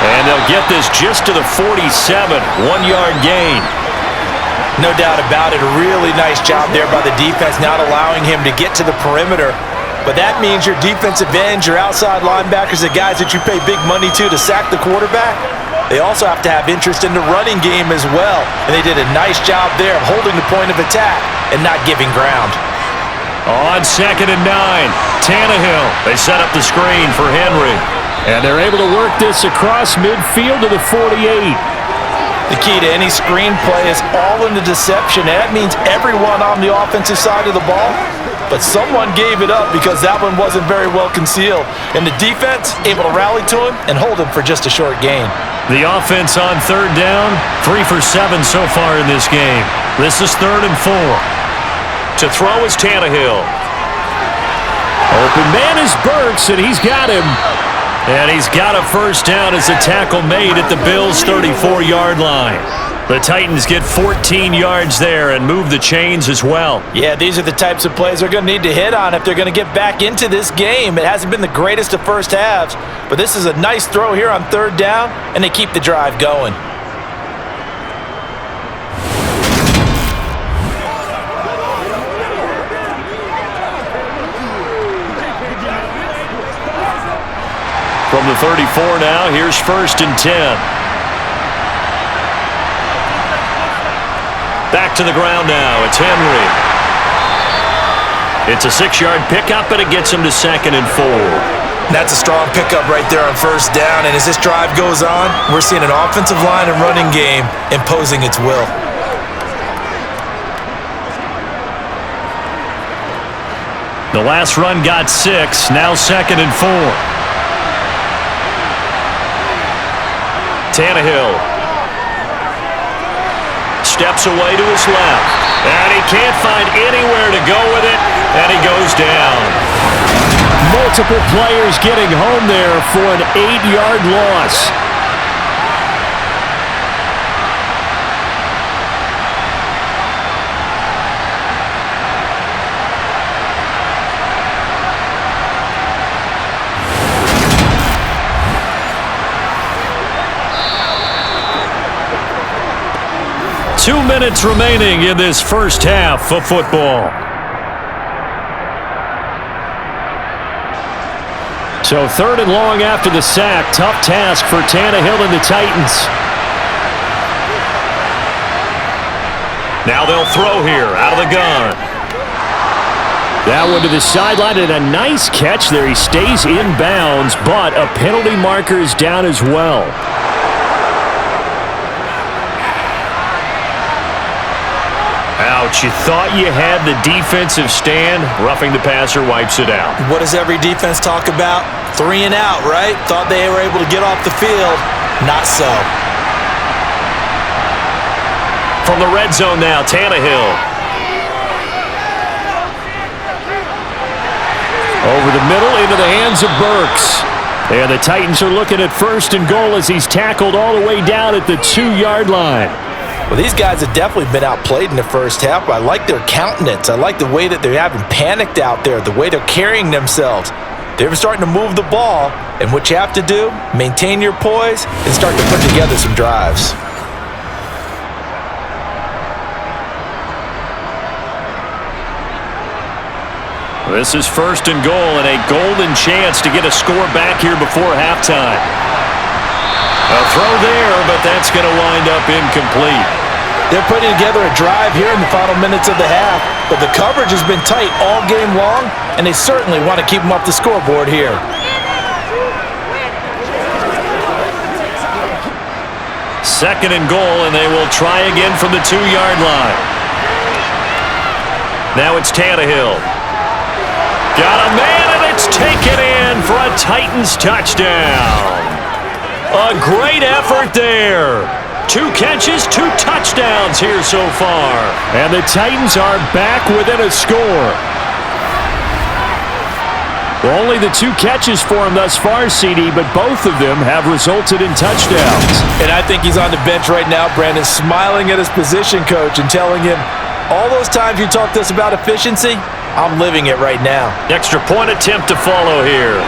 And they'll get this just to the 47, 1-yard gain. No doubt about it. A really nice job there by the defense, not allowing him to get to the perimeter. But that means your defensive ends, your outside linebackers, the guys that you pay big money to sack the quarterback, they also have to have interest in the running game as well. And they did a nice job there of holding the point of attack and not giving ground. On 2nd and 9, Tannehill. They set up the screen for Henry. And they're able to work this across midfield to the 48. The key to any screen play is all in the deception. And that means everyone on the offensive side of the ball. But someone gave it up because that one wasn't very well concealed. And the defense able to rally to him and hold him for just a short gain. The offense on 3rd down, 3 for 7 so far in this game. This is 3rd and 4. To throw is Tannehill. Open man is Burks, and he's got him. And he's got a 1st down as a tackle made at the Bills' 34-yard line. The Titans get 14 yards there and move the chains as well. Yeah, these are the types of plays they're going to need to hit on if they're going to get back into this game. It hasn't been the greatest of first halves, but this is a nice throw here on 3rd down, and they keep the drive going. From the 34 now, here's 1st and 10. Back to the ground now. It's Henry. It's a 6-yard pickup, and it gets him to 2nd and 4. That's a strong pickup right there on 1st down. And as this drive goes on, we're seeing an offensive line and running game imposing its will. The last run got 6. Now 2nd and 4. Tannehill steps away to his left, and he can't find anywhere to go with it, and he goes down. Multiple players getting home there for an 8-yard loss. Two minutes remaining in this first half of football. So 3rd and long after the sack. Tough task for Tannehill and the Titans. Now they'll throw here out of the gun. That one to the sideline, and a nice catch there. He stays in bounds, but a penalty marker is down as well. Ouch, you thought you had the defensive stand. Roughing the passer wipes it out. What does every defense talk about? 3 and out, right? Thought they were able to get off the field. Not so. From the red zone now, Tannehill. Over the middle into the hands of Burks. And the Titans are looking at 1st and goal as he's tackled all the way down at the 2-yard line. Well, these guys have definitely been outplayed in the first half, but I like their countenance. I like the way that they're having panicked out there, the way they're carrying themselves. They're starting to move the ball, and what you have to do, maintain your poise and start to put together some drives. This is 1st and goal and a golden chance to get a score back here before halftime. A throw there, but that's going to wind up incomplete. They're putting together a drive here in the final minutes of the half, but the coverage has been tight all game long, and they certainly want to keep them off the scoreboard here. Second and goal, and they will try again from the 2-yard line. Now it's Tannehill. Got a man, and it's taken in for a Titans touchdown. A great effort there. 2 catches, 2 touchdowns here so far. And the Titans are back within a score. Well, only the 2 catches for him thus far, CD, but both of them have resulted in touchdowns. And I think he's on the bench right now, Brandon, smiling at his position coach and telling him, all those times you talked to us about efficiency, I'm living it right now. Extra point attempt to follow here.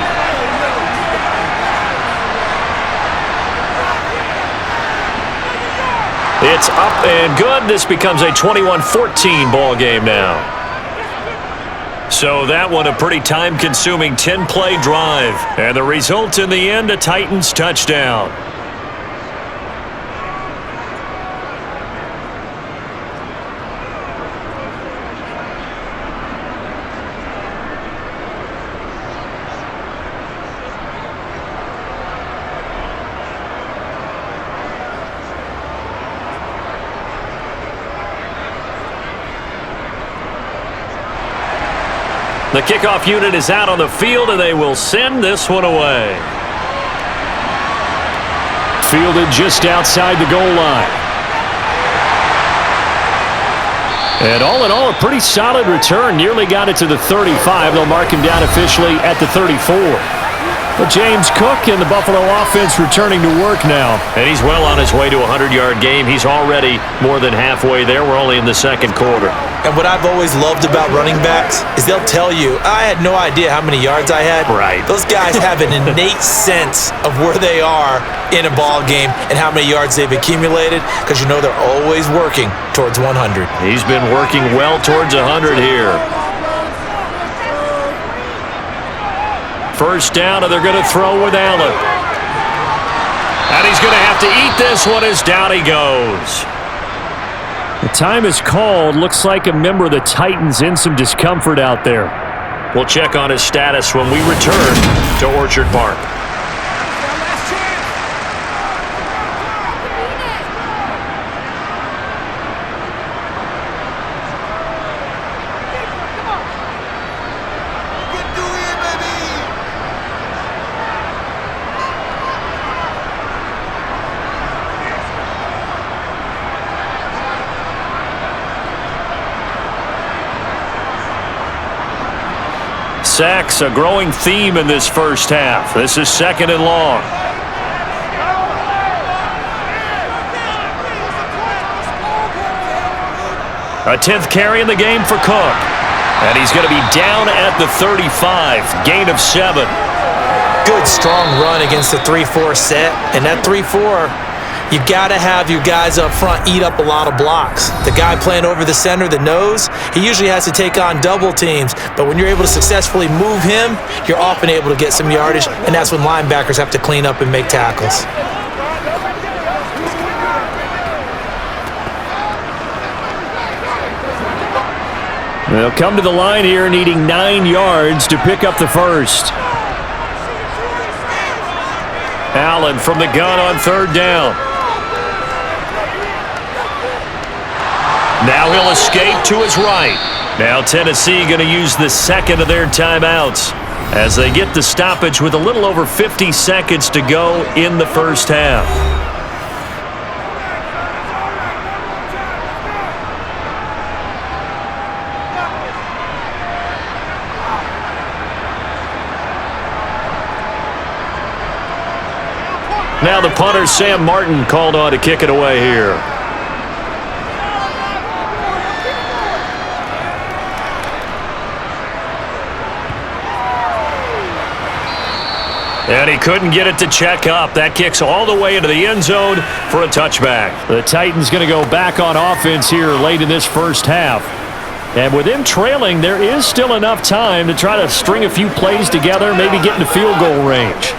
It's up and good. This becomes a 21-14 ball game now. So that one a pretty time-consuming 10-play drive. And the result in the end, a Titans touchdown. The kickoff unit is out on the field, and they will send this one away. Fielded just outside the goal line. And all in all, a pretty solid return. Nearly got it to the 35. They'll mark him down officially at the 34. But James Cook and the Buffalo offense returning to work now. And he's well on his way to a 100-yard game. He's already more than halfway there. We're only in the second quarter. And what I've always loved about running backs is they'll tell you, I had no idea how many yards I had. Right. Those guys have an innate sense of where they are in a ball game and how many yards they've accumulated, because you know they're always working towards 100. He's been working well towards 100 here. First down, and they're going to throw with Allen. And he's going to have to eat this one as down he goes. The time is called. Looks like a member of the Titans in some discomfort out there. We'll check on his status when we return to Orchard Park. Sacks, a growing theme in this first half. This is 2nd and long. A 10th carry in the game for Cook. And he's going to be down at the 35. Gain of 7. Good, strong run against the 3-4 set. And that 3-4, you got to have your guys up front eat up a lot of blocks. The guy playing over the center, the nose, he usually has to take on double teams. But when you're able to successfully move him, you're often able to get some yardage, and that's when linebackers have to clean up and make tackles. They'll come to the line here needing 9 yards to pick up the first. Allen from the gun on 3rd down. Now he'll escape to his right. Now Tennessee going to use the second of their timeouts as they get the stoppage with a little over 50 seconds to go in the first half. Now the punter, Sam Martin, called on to kick it away here. And he couldn't get it to check up. That kicks all the way into the end zone for a touchback. The Titans going to go back on offense here late in this first half. And with them trailing, there is still enough time to try to string a few plays together, maybe get into field goal range.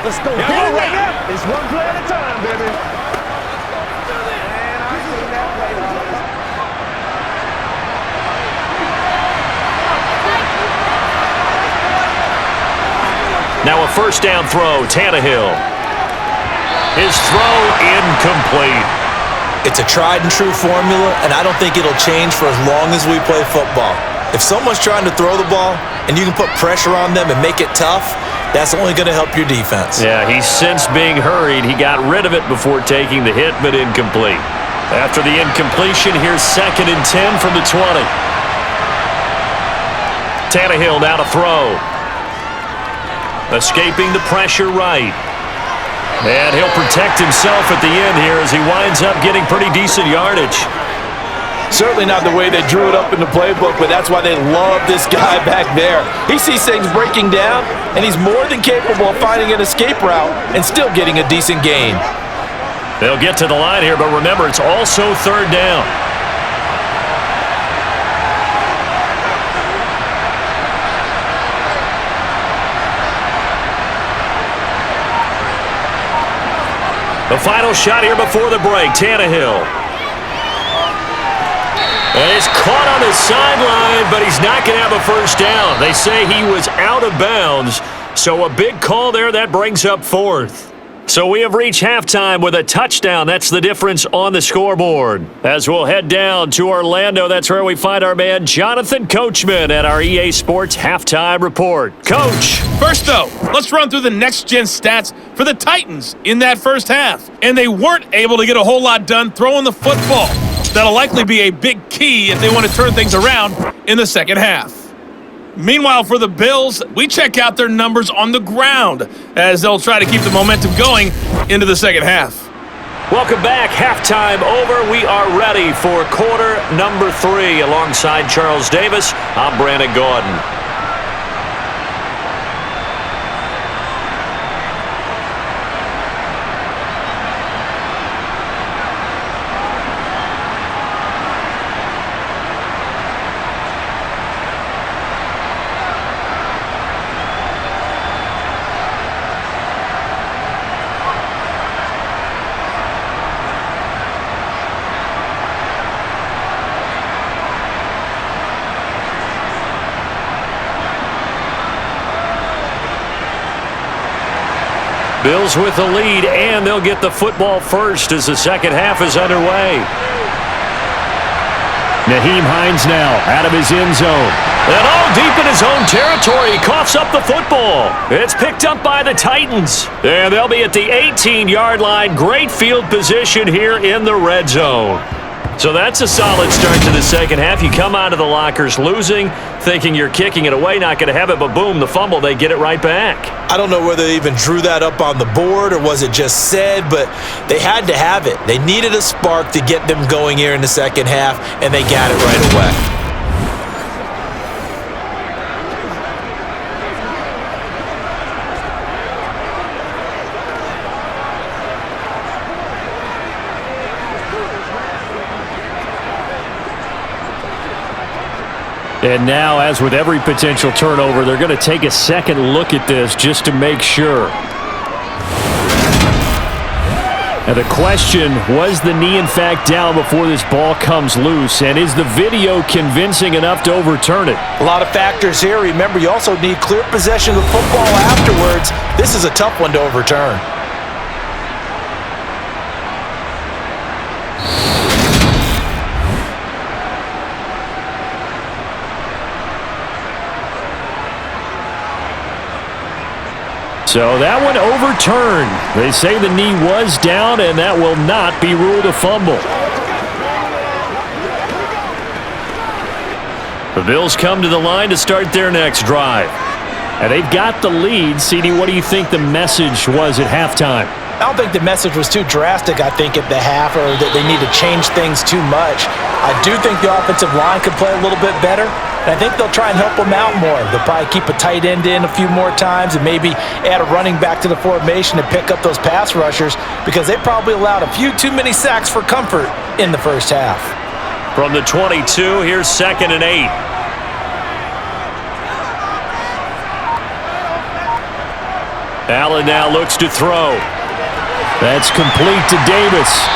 Let's go. Right now. It's one play at a time, baby. Now a first down throw, Tannehill. His throw incomplete. It's a tried and true formula, and I don't think it'll change for as long as we play football. If someone's trying to throw the ball and you can put pressure on them and make it tough, that's only going to help your defense. Yeah, he sensed being hurried. He got rid of it before taking the hit, but incomplete. After the incompletion, here's 2nd and 10 from the 20. Tannehill now to throw. Escaping the pressure right. And he'll protect himself at the end here as he winds up getting pretty decent yardage. Certainly not the way they drew it up in the playbook, but that's why they love this guy back there. He sees things breaking down, and he's more than capable of finding an escape route and still getting a decent gain. They'll get to the line here, but remember, it's also 3rd down. The final shot here before the break, Tannehill. And it's caught on the sideline, but he's not going to have a first down. They say he was out of bounds, so a big call there. That brings up 4th. So we have reached halftime with a touchdown. That's the difference on the scoreboard. As we'll head down to Orlando, that's where we find our man Jonathan Coachman at our EA Sports Halftime Report. Coach. First, though, let's run through the next-gen stats for the Titans in that first half. And they weren't able to get a whole lot done throwing the football. That'll likely be a big key if they want to turn things around in the second half. Meanwhile, for the Bills, we check out their numbers on the ground as they'll try to keep the momentum going into the second half. Welcome back. Halftime over. We are ready for quarter number 3. Alongside Charles Davis, I'm Brandon Gordon. Bills with the lead, and they'll get the football first as the second half is underway. Nyheim Hines now out of his end zone. And all deep in his own territory, he coughs up the football. It's picked up by the Titans. And they'll be at the 18-yard line. Great field position here in the red zone. So that's a solid start to the second half. You come out of the lockers losing, thinking you're kicking it away, not going to have it, but boom, the fumble, they get it right back. I don't know whether they even drew that up on the board or was it just said, but they had to have it. They needed a spark to get them going here in the second half, and they got it right away. And now, as with every potential turnover, they're going to take a second look at this just to make sure. And the question, was the knee in fact down before this ball comes loose? And is the video convincing enough to overturn it? A lot of factors here. Remember, you also need clear possession of the football afterwards. This is a tough one to overturn. So that one overturned. They say the knee was down, and that will not be ruled a fumble. The Bills come to the line to start their next drive. And they've got the lead. CD, what do you think the message was at halftime? I don't think the message was too drastic, I think, at the half, or that they need to change things too much. I do think the offensive line could play a little bit better, And I think they'll try and help him out more. They'll probably keep a tight end in a few more times and maybe add a running back to the formation to pick up those pass rushers because they probably allowed a few too many sacks for comfort in the first half. From the 22, here's 2nd and 8. Allen now looks to throw. That's complete to Davis.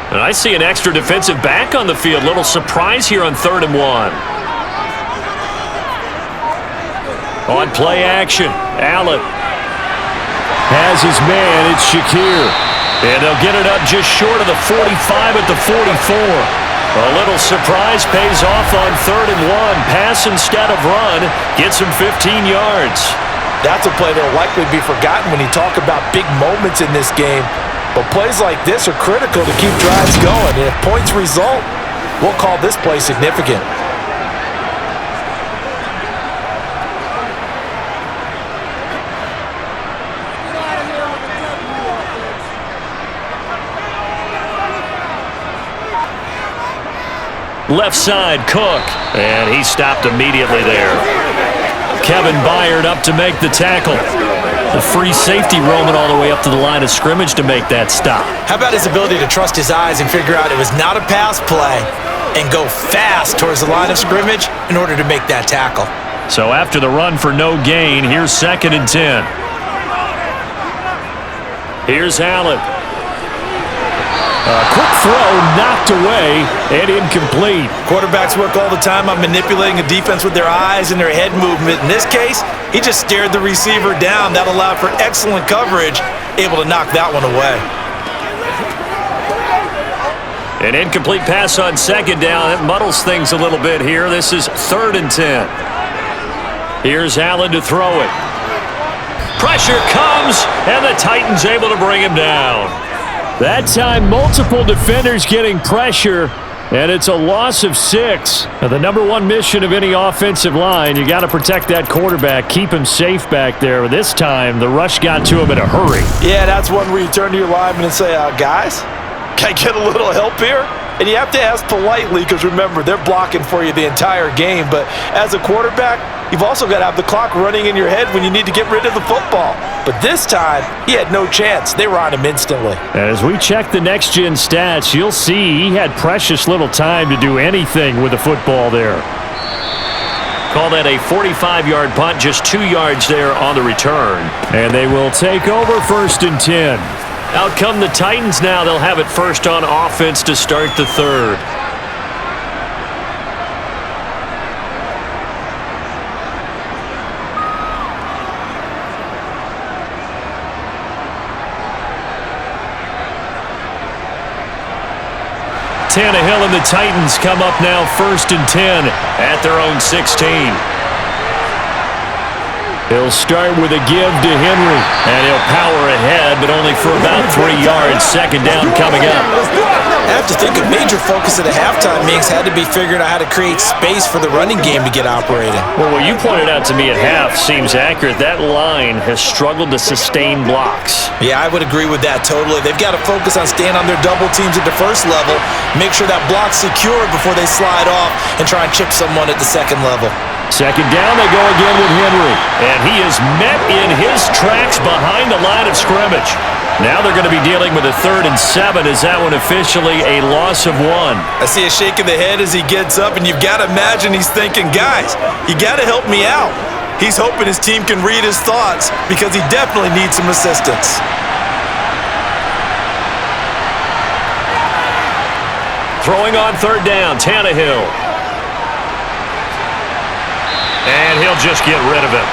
And I see an extra defensive back on the field. Little surprise here on 3rd and 1. On play action, Allen has his man. It's Shakir. And they'll get it up just short of the 45 at the 44. A little surprise pays off on 3rd and 1. Pass instead of run. Gets him 15 yards. That's a play that will likely be forgotten when you talk about big moments in this game. But plays like this are critical to keep drives going. And if points result, we'll call this play significant. Left side, Cook. And he stopped immediately there. Kevin Byard up to make the tackle. The free safety roaming all the way up to the line of scrimmage to make that stop. How about his ability to trust his eyes and figure out it was not a pass play and go fast towards the line of scrimmage in order to make that tackle? So after the run for no gain, here's 2nd and 10. Here's Allen. A quick throw knocked away and incomplete. Quarterbacks work all the time on manipulating a defense with their eyes and their head movement. In this case, he just stared the receiver down. That allowed for excellent coverage, able to knock that one away. An incomplete pass on 2nd down. That muddles things a little bit here. This is 3rd and 10. Here's Allen to throw it. Pressure comes, and the Titans able to bring him down. That time, multiple defenders getting pressure, and it's a loss of 6. Now, the number one mission of any offensive line, you got to protect that quarterback, keep him safe back there. But this time, the rush got to him in a hurry. Yeah, that's one where you turn to your lineman and say, guys, can I get a little help here? And you have to ask politely because, remember, they're blocking for you the entire game. But as a quarterback, you've also got to have the clock running in your head when you need to get rid of the football. But this time, he had no chance. They were on him instantly. As we check the next-gen stats, you'll see he had precious little time to do anything with the football there. Call that a 45-yard punt, just 2 yards there on the return. And they will take over 1st and 10. Out come the Titans now. They'll have it first on offense to start the 3rd. Tannehill and the Titans come up now 1st and 10 at their own 16. He'll start with a give to Henry. And he'll power ahead, but only for about 3 yards. 2nd down coming up. I have to think a major focus of the halftime meetings had to be figuring out how to create space for the running game to get operating. Well, what you pointed out to me at half seems accurate. That line has struggled to sustain blocks. Yeah, I would agree with that totally. They've got to focus on staying on their double teams at the first level, make sure that block's secure before they slide off and try and chip someone at the 2nd level. 2nd down, they go again with Henry. And he is met in his tracks behind the line of scrimmage. Now they're going to be dealing with a 3rd and 7. Is that one officially a loss of 1? I see a shake of the head as he gets up, and you've got to imagine he's thinking, guys, you got to help me out. He's hoping his team can read his thoughts because he definitely needs some assistance. Throwing on 3rd down, Tannehill. And he'll just get rid of it.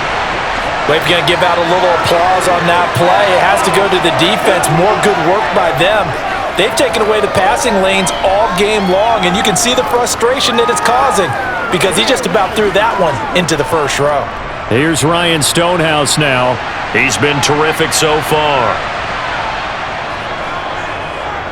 We're going to give out a little applause on that play. It has to go to the defense. More good work by them. They've taken away the passing lanes all game long, and you can see the frustration that it's causing because he just about threw that one into the first row. Here's Ryan Stonehouse now. He's been terrific so far.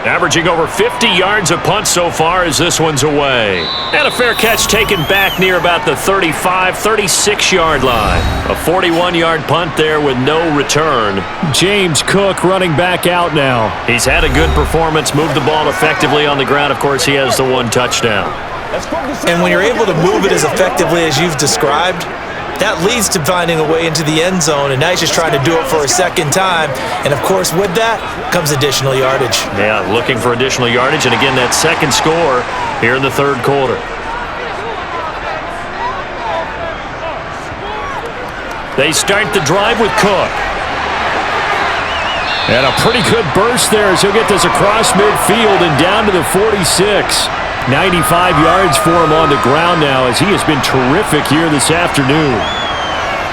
Averaging over 50 yards a punt so far as this one's away. And a fair catch taken back near about the 35, 36-yard line. A 41-yard punt there with no return. James Cook running back out now. He's had a good performance, moved the ball effectively on the ground. Of course, he has the one touchdown. And when you're able to move it as effectively as you've described, that leads to finding a way into the end zone, and now he's just trying to do it for a second time. And, of course, with that comes additional yardage. Yeah, looking for additional yardage, and again, that second score here in the third quarter. They start the drive with Cook. And a pretty good burst there as he'll get this across midfield and down to the 46. 95 yards for him on the ground now as he has been terrific here this afternoon.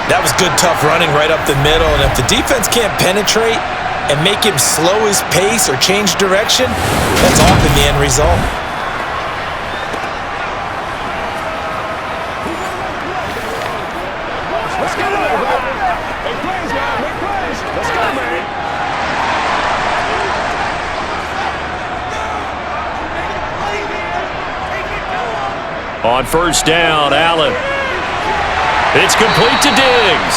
That was good, tough running right up the middle. And if the defense can't penetrate and make him slow his pace or change direction, that's often the end result. Let's go, man. Make plays, guys. Make plays. Let's go, man. On first down, Allen. It's complete to Diggs.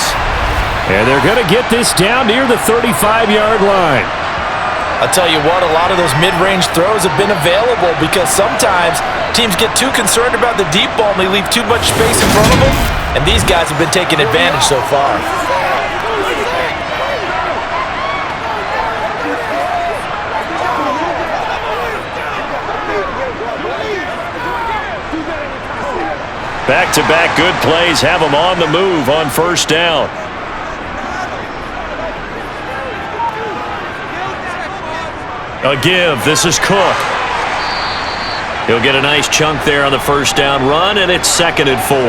And they're going to get this down near the 35-yard line. I'll tell you what, a lot of those mid-range throws have been available because sometimes teams get too concerned about the deep ball and they leave too much space in front of them, and these guys have been taking advantage so far. Back-to-back good plays have them on the move on first down. A give. This is Cook. He'll get a nice chunk there on the first down run, and it's 2nd and 4.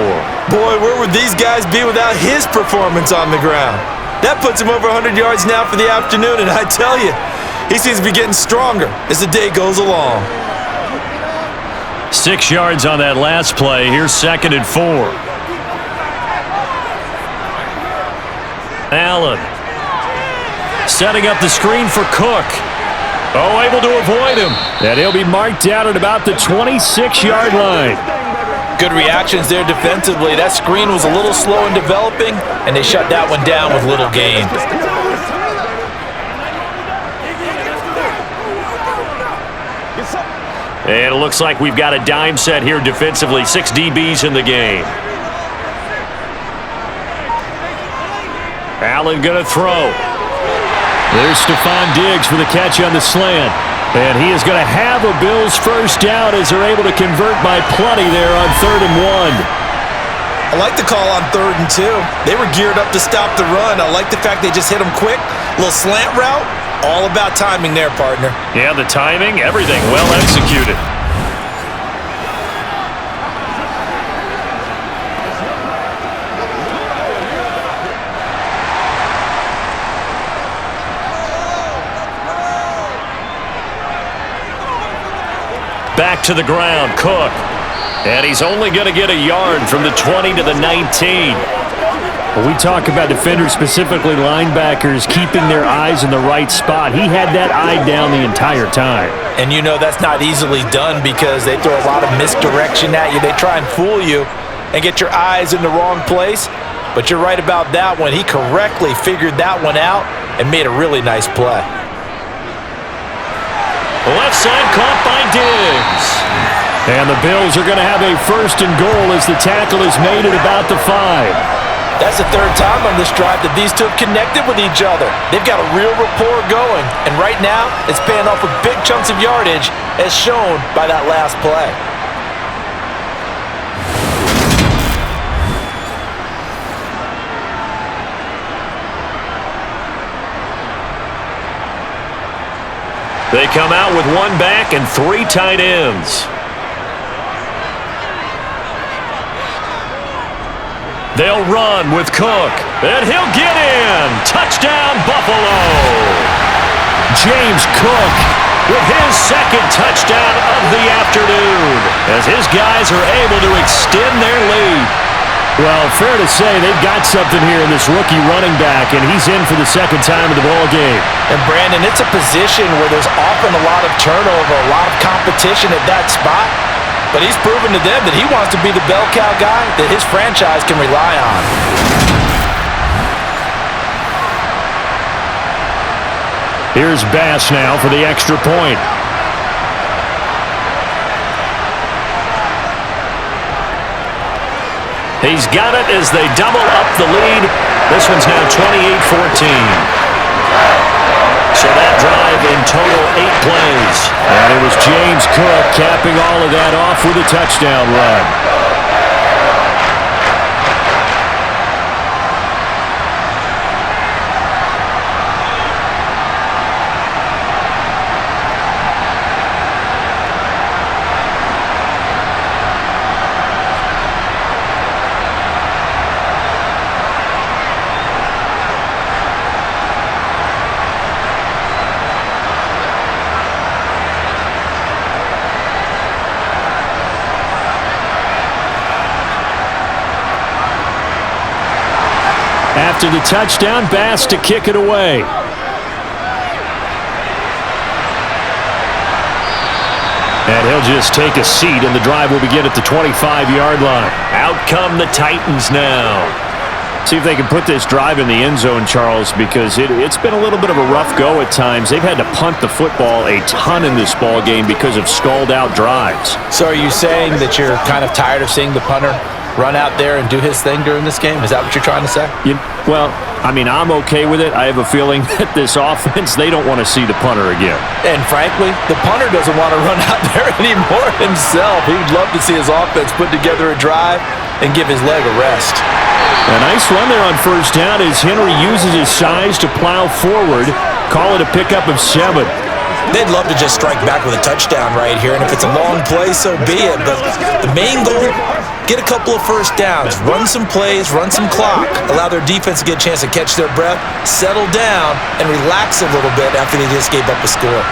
Boy, where would these guys be without his performance on the ground? That puts him over 100 yards now for the afternoon, and I tell you, he seems to be getting stronger as the day goes along. 6 yards on that last play. Here's 2nd and 4. Allen setting up the screen for Cook. Oh, able to avoid him. And he'll be marked down at about the 26-yard line. Good reactions there defensively. That screen was a little slow in developing, and they shut that one down with little gain. And it looks like we've got a dime set here defensively. 6 DBs in the game. Allen going to throw. There's Stephon Diggs for the catch on the slant. And he is going to have a Bills first down as they're able to convert by plenty there on 3rd and 1. I like the call on 3rd and 2. They were geared up to stop the run. I like the fact they just hit them quick. A little slant route. All about timing there, partner. Yeah, the timing, everything well executed. Back to the ground, Cook. And he's only going to get a yard from the 20 to the 19. When we talk about defenders, specifically linebackers, keeping their eyes in the right spot, he had that eye down the entire time. And you know that's not easily done because they throw a lot of misdirection at you. They try and fool you and get your eyes in the wrong place. But you're right about that one. He correctly figured that one out and made a really nice play. Left side caught by Diggs. And the Bills are going to have a 1st and goal as the tackle is made at about the 5. That's the 3rd time on this drive that these two have connected with each other. They've got a real rapport going. And right now, it's paying off with big chunks of yardage as shown by that last play. They come out with 1 back and 3 tight ends. They'll run with Cook, and he'll get in. Touchdown, Buffalo. James Cook with his 2nd touchdown of the afternoon as his guys are able to extend their lead. Well, fair to say they've got something here in this rookie running back, and he's in for the second time in the ball game. And, Brandon, it's a position where there's often a lot of turnover, a lot of competition at that spot. But he's proven to them that he wants to be the bell cow guy that his franchise can rely on. Here's Bass now for the extra point. He's got it as they double up the lead. This one's now 28-14. So that drive in total 8 plays. And it was James Cook capping all of that off with a touchdown run. After the touchdown, Bass to kick it away. And he'll just take a seat, and the drive will begin at the 25-yard line. Out come the Titans now. See if they can put this drive in the end zone, Charles, because it's been a little bit of a rough go at times. They've had to punt the football a ton in this ball game because of stalled-out drives. So are you saying that you're kind of tired of seeing the punter run out there and do his thing during this game? Is that what you're trying to say? Well, I mean, I'm okay with it. I have a feeling that this offense, they don't want to see the punter again. And frankly, the punter doesn't want to run out there anymore himself. He would love to see his offense put together a drive and give his leg a rest. A nice run there on first down as Henry uses his size to plow forward. Call it a pickup of 7. They'd love to just strike back with a touchdown right here, and if it's a long play, so be it. But the main goal, get a couple of first downs, run some plays, run some clock, allow their defense to get a chance to catch their breath, settle down, and relax a little bit after they just gave up a score.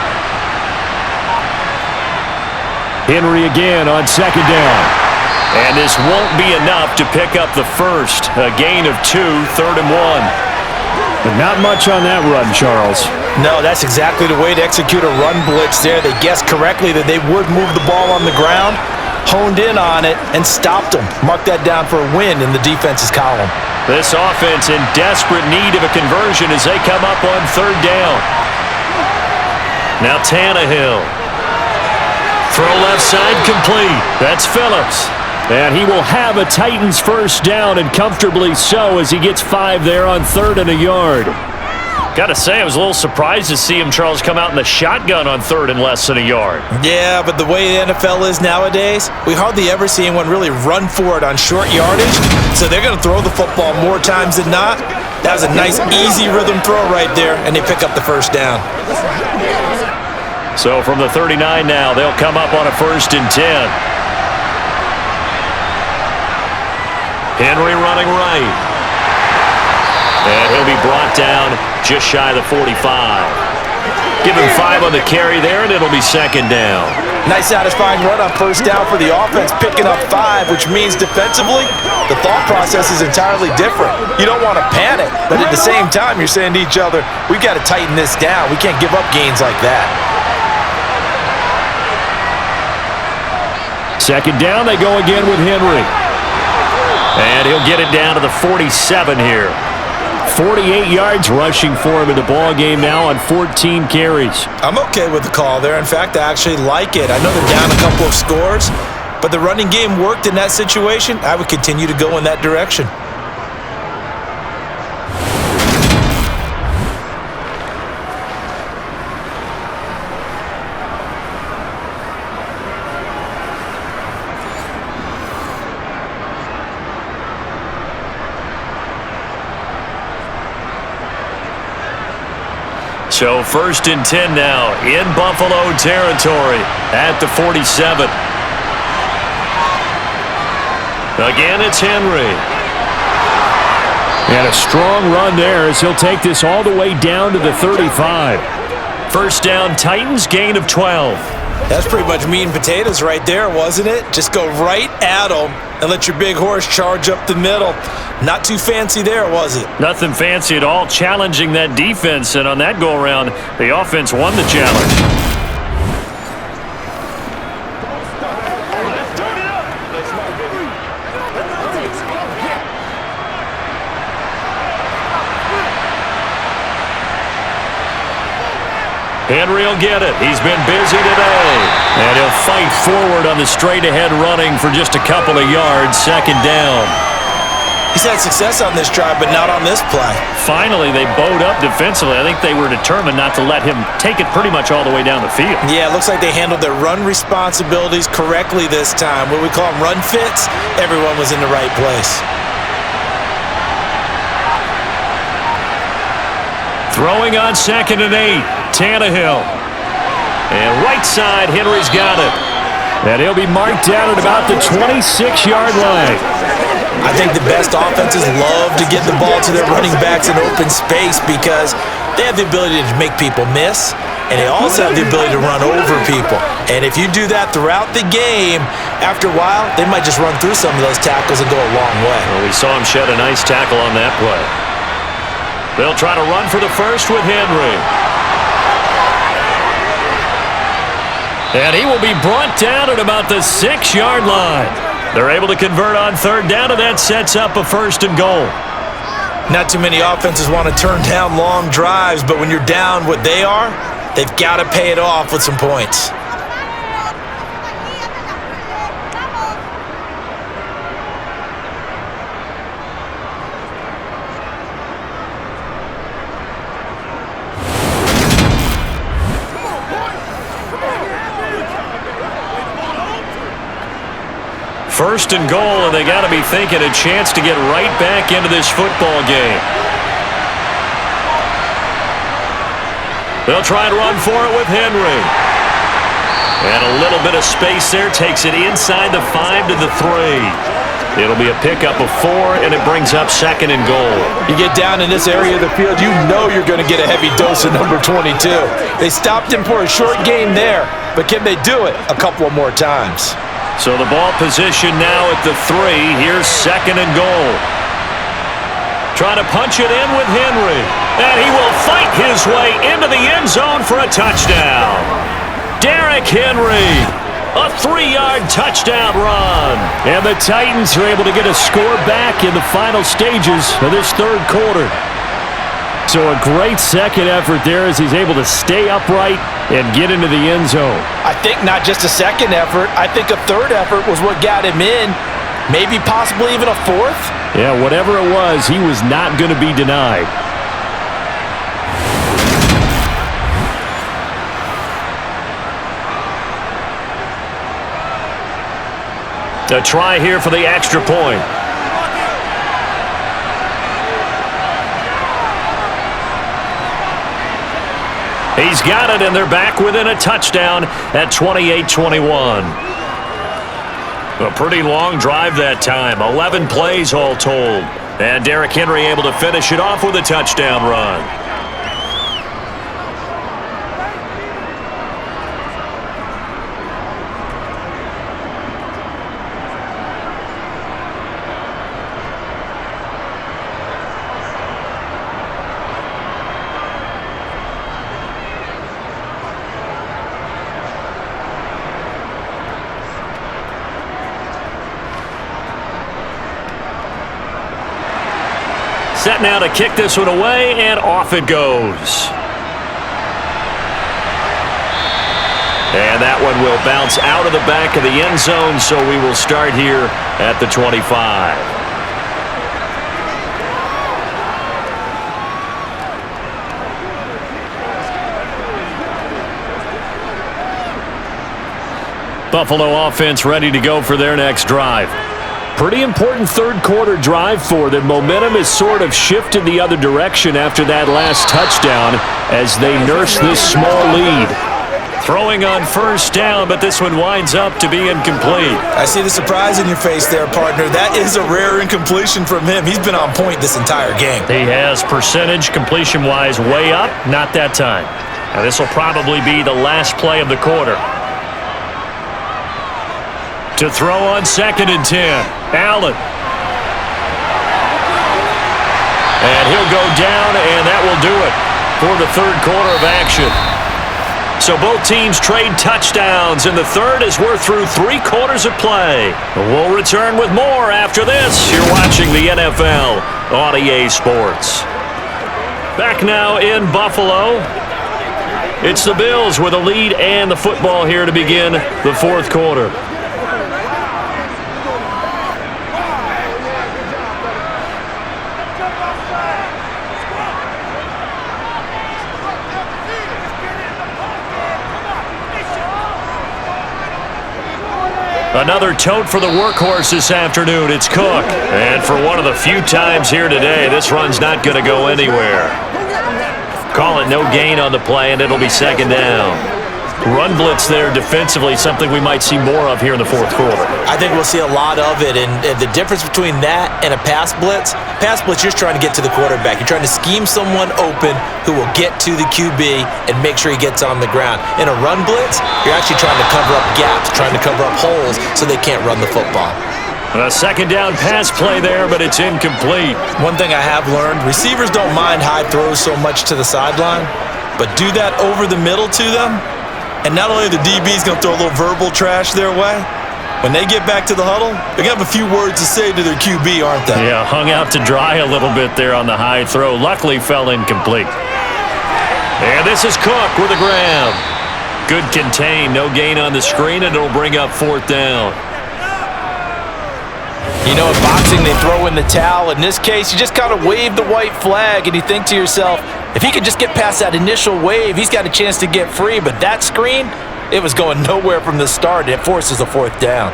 Henry again on second down. And this won't be enough to pick up the first. A gain of 2, 3rd and 1. But not much on that run, Charles. No, that's exactly the way to execute a run blitz there. They guessed correctly that they would move the ball on the ground, honed in on it, and stopped them. Mark that down for a win in the defense's column. This offense in desperate need of a conversion as they come up on 3rd down. Now Tannehill. Throw left side complete. That's Phillips. And he will have a Titans first down, and comfortably so, as he gets 5 there on 3rd and a yard. Got to say, I was a little surprised to see him, Charles, come out in the shotgun on 3rd and less than a yard. Yeah, but the way the NFL is nowadays, we hardly ever see anyone really run for it on short yardage. So they're going to throw the football more times than not. That was a nice, easy rhythm throw right there, and they pick up the first down. So from the 39 now, they'll come up on a 1st and 10. Henry running right. And he'll be brought down just shy of the 45. Give him 5 on the carry there, and it'll be 2nd down. Nice satisfying run on first down for the offense, picking up 5, which means defensively, the thought process is entirely different. You don't want to panic, but at the same time, you're saying to each other, we've got to tighten this down. We can't give up gains like that. 2nd down, they go again with Henry. And he'll get it down to the 47 here. 48 yards rushing for him in the ball game now on 14 carries. I'm okay with the call there. In fact, I actually like it. I know they're down a couple of scores, but the running game worked in that situation. I would continue to go in that direction. So 1st and 10 now in Buffalo territory at the 47. Again, it's Henry. And a strong run there as he'll take this all the way down to the 35. 1st down, Titans, gain of 12. That's pretty much meat and potatoes right there, wasn't it? Just go right at them and let your big horse charge up the middle. Not too fancy there, was it? Nothing fancy at all, challenging that defense, and on that go-around, the offense won the challenge. Henry will get it. He's been busy today. And he'll fight forward on the straight-ahead running for just a couple of yards. Second down. He's had success on this drive, but not on this play. Finally, they bowed up defensively. I think they were determined not to let him take it pretty much all the way down the field. Yeah, it looks like they handled their run responsibilities correctly this time. What we call them run fits, everyone was in the right place. Throwing on 2nd and 8, Tannehill. And right side, Henry's got it. And he'll be marked down at about the 26-yard line. I think the best offenses love to get the ball to their running backs in open space because they have the ability to make people miss, and they also have the ability to run over people. And if you do that throughout the game, after a while, they might just run through some of those tackles and go a long way. Well, we saw him shed a nice tackle on that play. They'll try to run for the first with Henry. And he will be brought down at about the 6-yard line. They're able to convert on 3rd down, and that sets up a 1st and goal. Not too many offenses want to turn down long drives, but when you're down what they are, they've got to pay it off with some points. First and goal, and they got to be thinking a chance to get right back into this football game. They'll try and run for it with Henry. And a little bit of space there takes it inside the 5 to the 3. It'll be a pickup of 4, and it brings up 2nd and goal. You get down in this area of the field, you know you're going to get a heavy dose of number 22. They stopped him for a short game there, but can they do it a couple of more times? So the ball position now at the 3. Here's 2nd and goal. Trying to punch it in with Henry. And he will fight his way into the end zone for a touchdown. Derrick Henry, a 3-yard touchdown run. And the Titans are able to get a score back in the final stages of this 3rd quarter. So a great second effort there as he's able to stay upright and get into the end zone. I think not just a second effort. I think a 3rd effort was what got him in. Maybe possibly even a 4th. Yeah, whatever it was, he was not going to be denied. A try here for the extra point. He's got it, and they're back within a touchdown at 28-21. A pretty long drive that time, 11 plays all told. And Derrick Henry able to finish it off with a touchdown run. Set now to kick this one away, and off it goes. And that one will bounce out of the back of the end zone, so we will start here at the 25. Buffalo offense ready to go for their next drive. Pretty important 3rd quarter drive for them. Momentum has sort of shifted the other direction after that last touchdown as they nurse this small lead. Throwing on 1st down, but this one winds up to be incomplete. I see the surprise in your face there, partner. That is a rare incompletion from him. He's been on point this entire game. He has percentage completion-wise way up, not that time. Now this will probably be the last play of the quarter. To throw on 2nd and 10. Allen. And he'll go down, and that will do it for the third quarter of action. So both teams trade touchdowns in the third as we're through 3 quarters of play. We'll return with more after this. You're watching the NFL on EA Sports. Back now in Buffalo. It's the Bills with a lead and the football here to begin the fourth quarter. Another tote for the workhorse this afternoon. It's Cook. And for one of the few times here today, this run's not going to go anywhere. Call it no gain on the play, and it'll be 2nd down. Run blitz there defensively, something we might see more of here in the fourth quarter. I think we'll see a lot of it, and the difference between that and a pass blitz, you're just trying to get to the quarterback. You're trying to scheme someone open who will get to the QB and make sure he gets on the ground. In a run blitz, you're actually trying to cover up gaps, trying to cover up holes so they can't run the football. A 2nd down pass play there, but it's incomplete. One thing I have learned, receivers don't mind high throws so much to the sideline, but do that over the middle to them, and not only are the DBs going to throw a little verbal trash their way, when they get back to the huddle, they're going to have a few words to say to their QB, aren't they? Yeah, hung out to dry a little bit there on the high throw. Luckily fell incomplete. And this is Cook with a grab. Good contain, no gain on the screen, and it'll bring up 4th down. You know, in boxing, they throw in the towel. In this case, you just kind of wave the white flag, and you think to yourself, if he could just get past that initial wave, he's got a chance to get free. But that screen, it was going nowhere from the start. It forces a 4th down.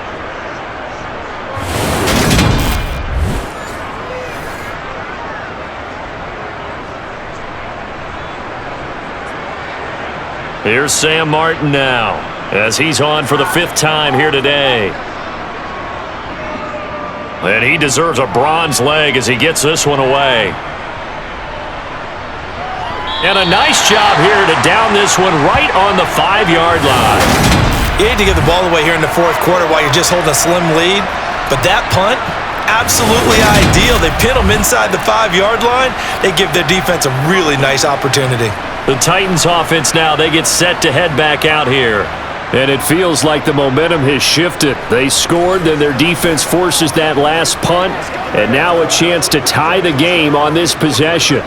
Here's Sam Martin now, as he's on for the 5th time here today. And he deserves a bronze leg as he gets this one away. And a nice job here to down this one right on the 5-yard line. You need to get the ball away here in the fourth quarter while you're just holding a slim lead. But that punt, absolutely ideal. They pin them inside the 5-yard line. They give their defense a really nice opportunity. The Titans offense now, they get set to head back out here. And it feels like the momentum has shifted. They scored, then their defense forces that last punt, and now a chance to tie the game on this possession.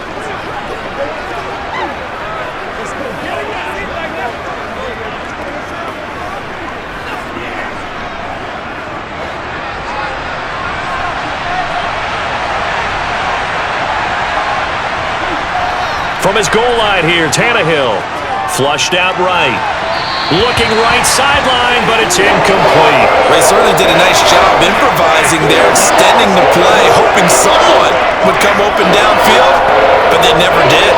From his goal line here, Tannehill flushed out right. Looking right sideline, but it's incomplete. They certainly did a nice job improvising there, extending the play, hoping someone would come open downfield, but they never did.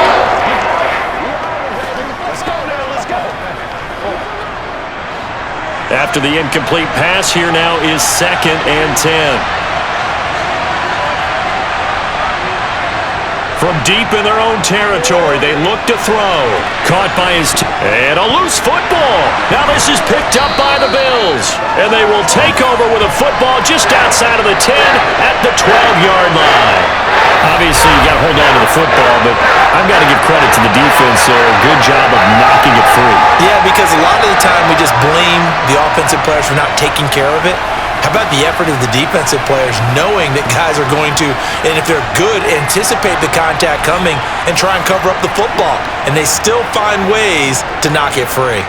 After the incomplete pass, here now is 2nd and 10. From deep in their own territory, they look to throw. Caught by his and a loose football. Now this is picked up by the Bills. And they will take over with a football just outside of the 10 at the 12-yard line. Obviously, you got to hold on to the football, but I've got to give credit to the defense there. Good job of knocking it free. Yeah, because a lot of the time we just blame the offensive players for not taking care of it. How about the effort of the defensive players knowing that guys are going to, and if they're good, anticipate the contact coming and try and cover up the football. And they still find ways to knock it free.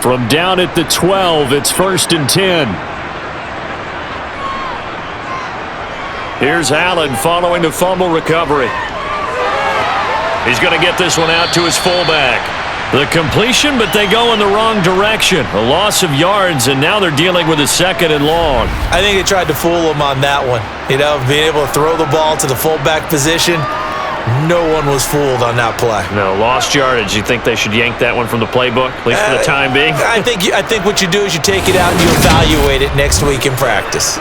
From down at the 12, it's 1st and 10. Here's Allen following the fumble recovery. He's going to get this one out to his fullback. The completion, but they go in the wrong direction. A loss of yards, and now they're dealing with a 2nd and long. I think they tried to fool him on that one. You know, being able to throw the ball to the fullback position. No one was fooled on that play. No, lost yardage. You think they should yank that one from the playbook, at least for the time being? I think what you do is you take it out and you evaluate it next week in practice.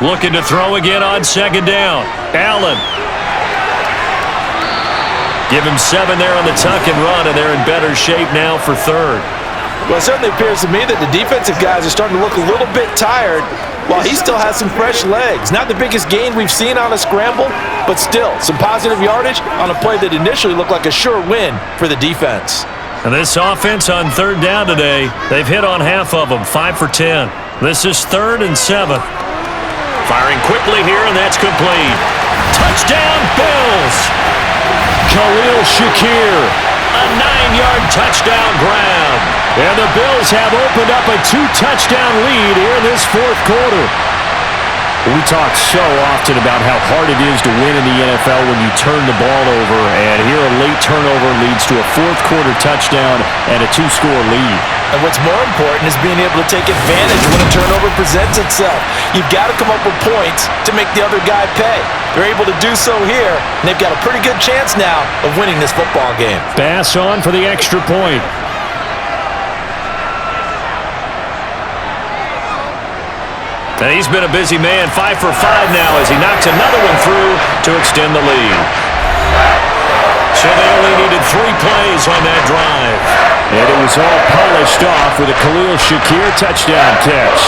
Looking to throw again on second down. Allen. Give him 7 there on the tuck and run, and they're in better shape now for third. Well, it certainly appears to me that the defensive guys are starting to look a little bit tired while he still has some fresh legs. Not the biggest gain we've seen on a scramble, but still some positive yardage on a play that initially looked like a sure win for the defense. And this offense on third down today, they've hit on half of them, 5 for 10. This is 3rd and 7. Firing quickly here, and that's complete. Touchdown, Bills! Khalil Shakir. A 9-yard touchdown grab. And the Bills have opened up a 2-touchdown lead here in this fourth quarter. We talk so often about how hard it is to win in the NFL when you turn the ball over, and here a late turnover leads to a fourth quarter touchdown and a 2-score lead. And what's more important is being able to take advantage when a turnover presents itself. You've got to come up with points to make the other guy pay. They're able to do so here, and they've got a pretty good chance now of winning this football game. Bass on for the extra point. And he's been a busy man, 5 for 5 now as he knocks another one through to extend the lead. So they only needed 3 plays on that drive. And it was all polished off with a Khalil Shakir touchdown catch.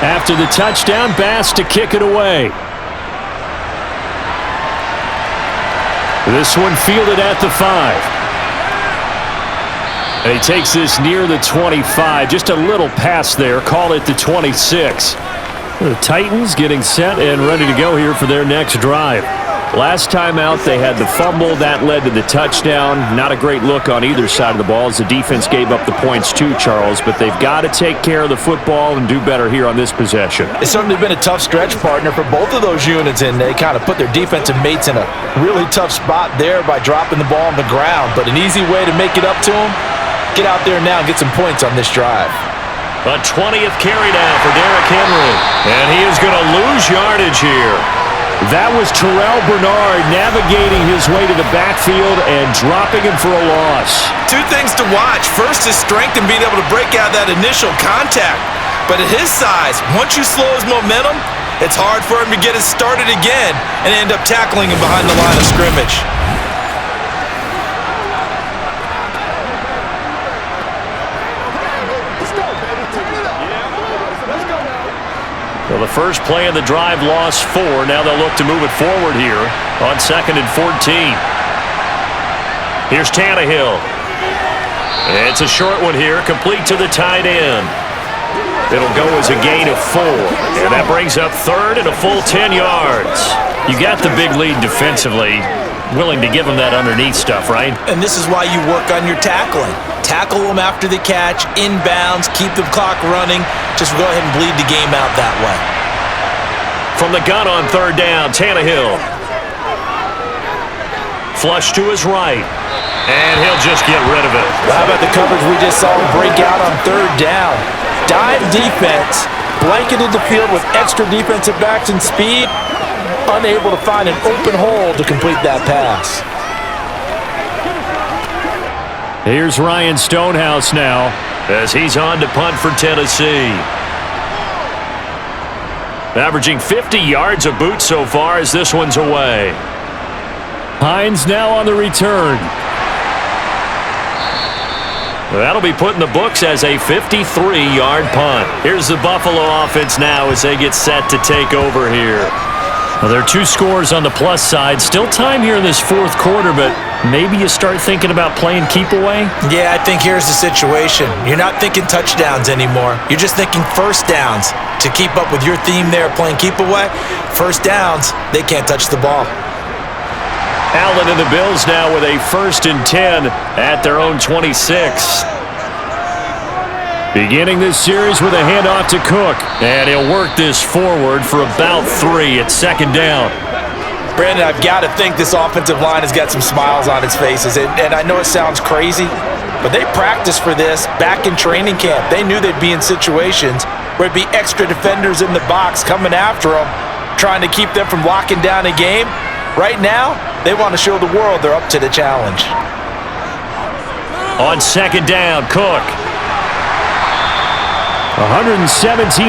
After the touchdown, Bass to kick it away. This one fielded at the 5. And he takes this near the 25. Just a little pass there. Call it the 26. The Titans getting set and ready to go here for their next drive. Last time out, they had the fumble. That led to the touchdown. Not a great look on either side of the ball as the defense gave up the points too, Charles. But they've got to take care of the football and do better here on this possession. It's certainly been a tough stretch, partner, for both of those units, and they kind of put their defensive mates in a really tough spot there by dropping the ball on the ground. But an easy way to make it up to them, get out there now and get some points on this drive. A 20th carry down for Derrick Henry. And he is going to lose yardage here. That was Terrell Bernard navigating his way to the backfield and dropping him for a loss. 2 things to watch. First, his strength and being able to break out that initial contact. But at his size, once you slow his momentum, it's hard for him to get it started again and end up tackling him behind the line of scrimmage. Well, the first play of the drive lost 4. Now they'll look to move it forward here on 2nd and 14. Here's Tannehill. It's a short one here, complete to the tight end. It'll go as a gain of 4. And that brings up 3rd and a full 10 yards. You got the big lead defensively. Willing to give them that underneath stuff, right? And this is why you work on your tackling. Tackle them after the catch, inbounds, keep the clock running. Just go ahead and bleed the game out that way. From the gun on 3rd down, Tannehill. Flush to his right. And he'll just get rid of it. Well, how about the coverage we just saw him break out on 3rd down? Dime defense, blanketed the field with extra defensive backs and speed. Unable to find an open hole to complete that pass. Here's Ryan Stonehouse now as he's on to punt for Tennessee. Averaging 50 yards a boot so far as this one's away. Hines now on the return. That'll be put in the books as a 53-yard punt. Here's the Buffalo offense now as they get set to take over here. Well, there are 2 scores on the plus side. Still time here in this fourth quarter, but maybe you start thinking about playing keep away? Yeah, I think here's the situation. You're not thinking touchdowns anymore. You're just thinking first downs. To keep up with your theme there, playing keep away, first downs, they can't touch the ball. Allen and the Bills now with a 1st and 10 at their own 26. Beginning this series with a handoff to Cook. And he'll work this forward for about 3 at 2nd down. Brandon, I've got to think this offensive line has got some smiles on its faces. And I know it sounds crazy, but they practiced for this back in training camp. They knew they'd be in situations where it'd be extra defenders in the box coming after them, trying to keep them from locking down a game. Right now, they want to show the world they're up to the challenge. On second down, Cook. 117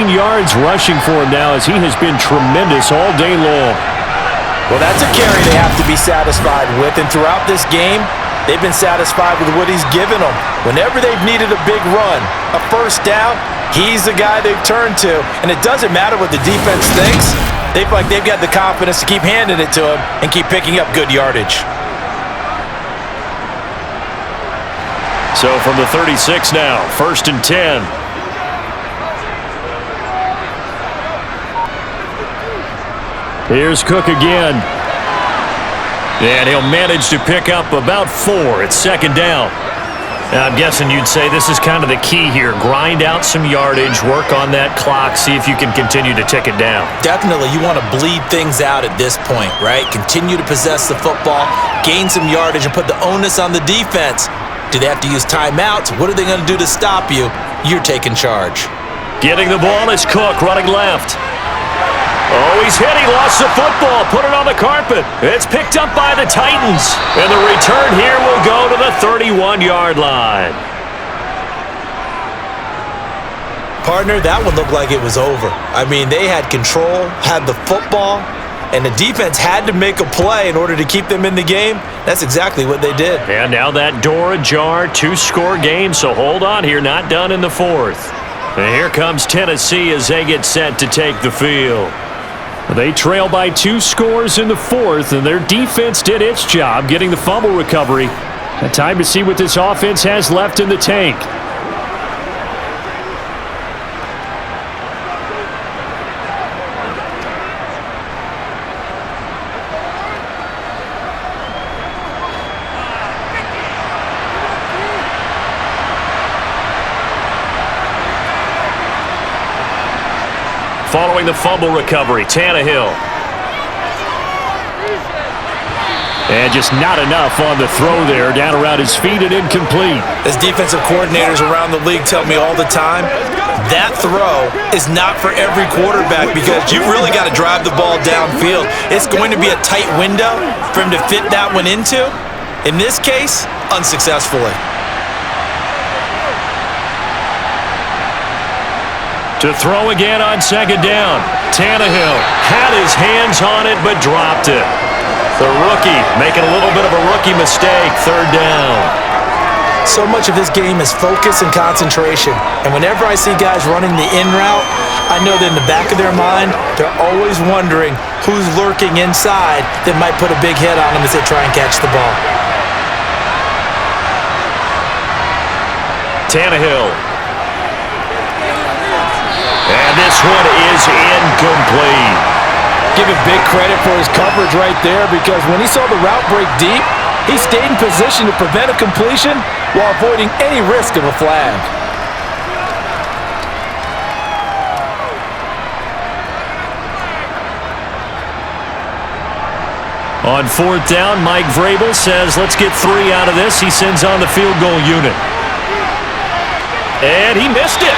yards rushing for him now as he has been tremendous all day long. Well, that's a carry they have to be satisfied with, and throughout this game, they've been satisfied with what he's given them. Whenever they've needed a big run, a first down, he's the guy they've turned to, and it doesn't matter what the defense thinks. They feel like they've got the confidence to keep handing it to him and keep picking up good yardage. So from the 36 now, 1st and 10. Here's Cook again. And he'll manage to pick up about 4 at second down. Now, I'm guessing you'd say this is kind of the key here. Grind out some yardage, work on that clock, see if you can continue to tick it down. Definitely, you want to bleed things out at this point, right? Continue to possess the football, gain some yardage, and put the onus on the defense. Do they have to use timeouts? What are they going to do to stop you? You're taking charge. Getting the ball is Cook, running left. Oh, he's hit. He lost the football. Put it on the carpet. It's picked up by the Titans. And the return here will go to the 31-yard line. Partner, that one looked like it was over. I mean, they had control, had the football, and the defense had to make a play in order to keep them in the game. That's exactly what they did. And now that door ajar, 2-score game, so hold on here. Not done in the 4th. And here comes Tennessee as they get set to take the field. They trail by 2 scores in the 4th, and their defense did its job getting the fumble recovery. A time to see what this offense has left in the tank. Following the fumble recovery, Tannehill. And just not enough on the throw there, down around his feet and incomplete. As defensive coordinators around the league tell me all the time, that throw is not for every quarterback because you've really got to drive the ball downfield. It's going to be a tight window for him to fit that one into. In this case, unsuccessfully. To throw again on second down. Tannehill had his hands on it but dropped it. The rookie making a little bit of a rookie mistake, 3rd down. So much of this game is focus and concentration. And whenever I see guys running the in route, I know that in the back of their mind, they're always wondering who's lurking inside that might put a big hit on them as they try and catch the ball. Tannehill. And this one is incomplete. Give him big credit for his coverage right there because when he saw the route break deep, he stayed in position to prevent a completion while avoiding any risk of a flag. On 4th down, Mike Vrabel says, let's get 3 out of this. He sends on the field goal unit. And he missed it.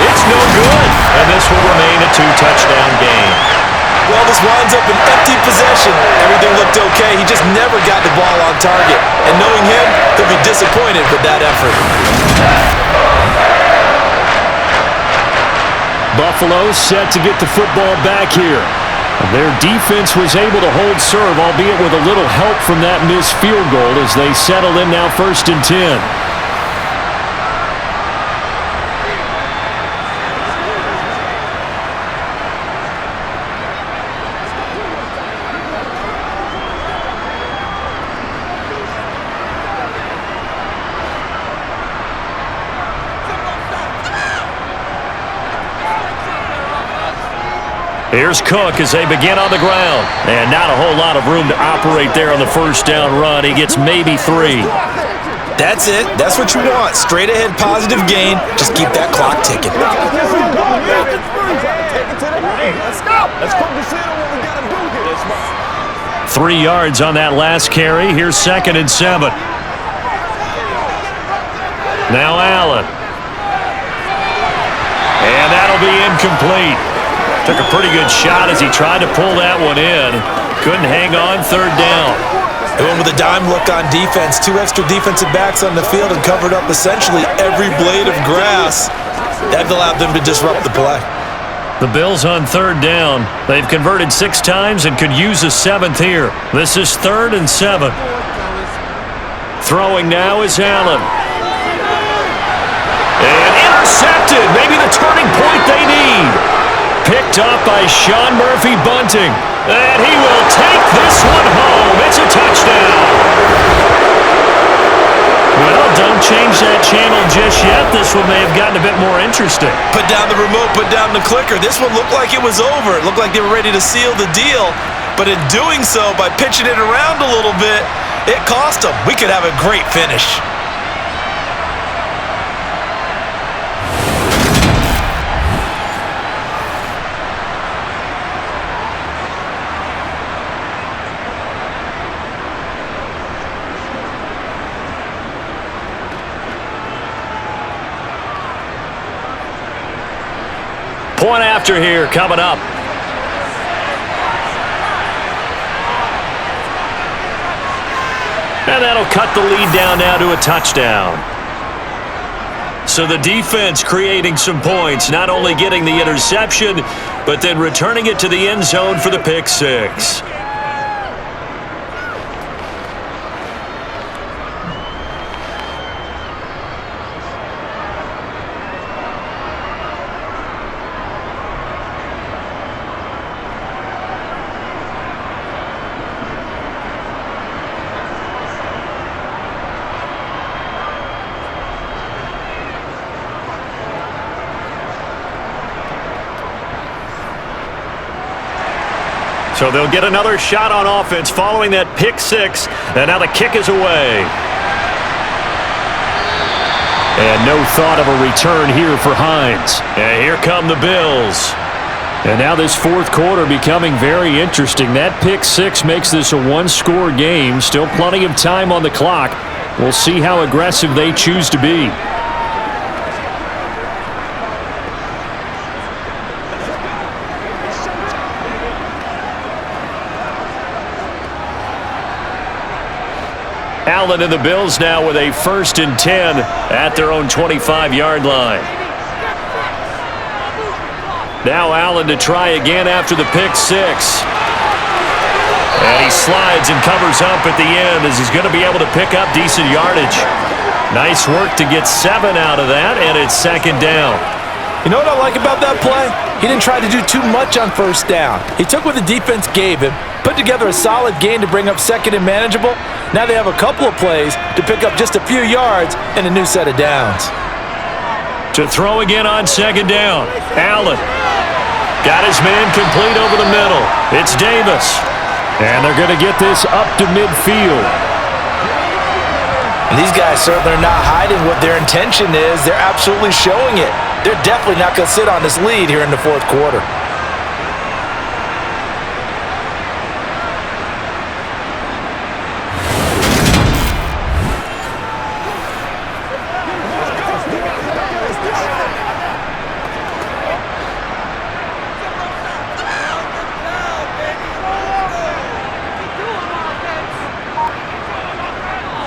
It's no good. And this will remain a 2-touchdown game. Well, this winds up an empty possession. Everything looked okay. He just never got the ball on target. And knowing him, he'll be disappointed with that effort. Buffalo set to get the football back here. Their defense was able to hold serve, albeit with a little help from that missed field goal as they settle in now 1st and 10. Here's Cook as they begin on the ground. And not a whole lot of room to operate there on the 1st down run. He gets maybe 3. That's it. That's what you want. Straight ahead, positive gain. Just keep that clock ticking. Let's go. Let's focus in on what we got to do here. 3 yards on that last carry. Here's 2nd and 7. Now Allen. And that'll be incomplete. Took a pretty good shot as he tried to pull that one in. Couldn't hang on, 3rd down. They went with a dime look on defense. 2 extra defensive backs on the field and covered up essentially every blade of grass. That allowed them to disrupt the play. The Bills on 3rd down. They've converted 6 times and could use a 7th here. This is 3rd and 7. Throwing now is Allen. And intercepted. Maybe the turning point they need. Picked up by Sean Murphy Bunting. And he will take this one home. It's a touchdown. Well, don't change that channel just yet. This one may have gotten a bit more interesting. Put down the remote, put down the clicker. This one looked like it was over. It looked like they were ready to seal the deal. But in doing so, by pitching it around a little bit, it cost them. We could have a great finish. Point after here coming up. And that'll cut the lead down now to a touchdown. So the defense creating some points, not only getting the interception, but then returning it to the end zone for the pick 6. So they'll get another shot on offense following that pick 6. And now the kick is away. And no thought of a return here for Hines. And here come the Bills. And now this 4th quarter becoming very interesting. That pick 6 makes this a 1-score game. Still plenty of time on the clock. We'll see how aggressive they choose to be. Allen and the Bills now with a 1st and 10 at their own 25-yard line. Now Allen to try again after the pick 6. And he slides and covers up at the end as he's going to be able to pick up decent yardage. Nice work to get 7 out of that, and it's 2nd down. You know what I like about that play? He didn't try to do too much on 1st down. He took what the defense gave him, put together a solid gain to bring up 2nd and manageable. Now they have a couple of plays to pick up just a few yards and a new set of downs. To throw again on 2nd down. Allen got his man complete over the middle. It's Davis. And they're going to get this up to midfield. And these guys certainly are not hiding what their intention is. They're absolutely showing it. They're definitely not going to sit on this lead here in the 4th quarter.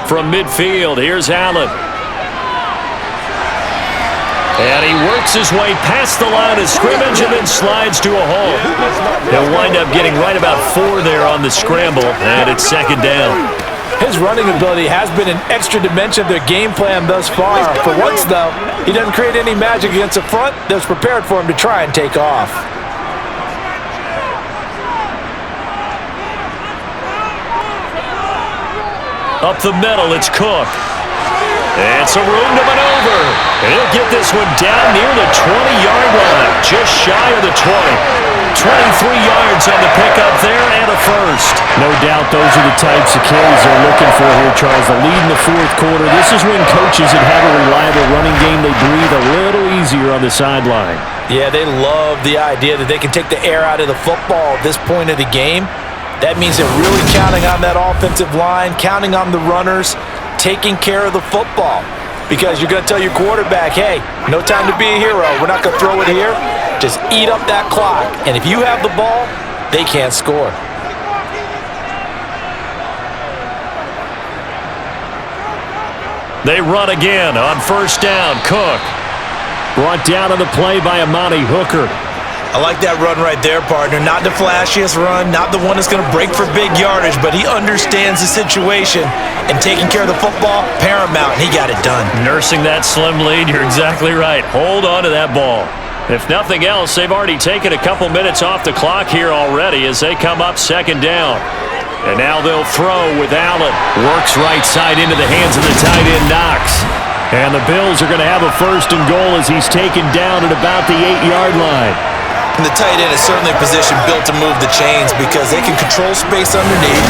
From midfield, here's Allen. And he works his way past the line of scrimmage and then slides to a hole. He'll wind up getting right about 4 there on the scramble, and it's 2nd down. His running ability has been an extra dimension of their game plan thus far. For once, though, he doesn't create any magic against the front that's prepared for him to try and take off. Up the middle, it's Cook. And some room to maneuver. And he'll get this one down near the 20-yard line, just shy of the 20. 23 yards on the pickup there and a 1st. No doubt those are the types of carries they're looking for here, Charles. The lead in the 4th quarter. This is when coaches that have a reliable running game, they breathe a little easier on the sideline. Yeah, they love the idea that they can take the air out of the football at this point of the game. That means they're really counting on that offensive line, counting on the runners, taking care of the football. Because you're going to tell your quarterback, hey, no time to be a hero. We're not going to throw it here. Just eat up that clock. And if you have the ball, they can't score. They run again on first down. Cook. Brought down on the play by Amani Hooker. I like that run right there, partner. Not the flashiest run, not the one that's going to break for big yardage, but he understands the situation, and taking care of the football, paramount, and he got it done. Nursing that slim lead, you're exactly right. Hold on to that ball. If nothing else, they've already taken a couple minutes off the clock here already as they come up second down. And now they'll throw with Allen. Works right side into the hands of the tight end, Knox. And the Bills are going to have a first and goal as he's taken down at about the 8-yard line. And the tight end is certainly a position built to move the chains because they can control space underneath.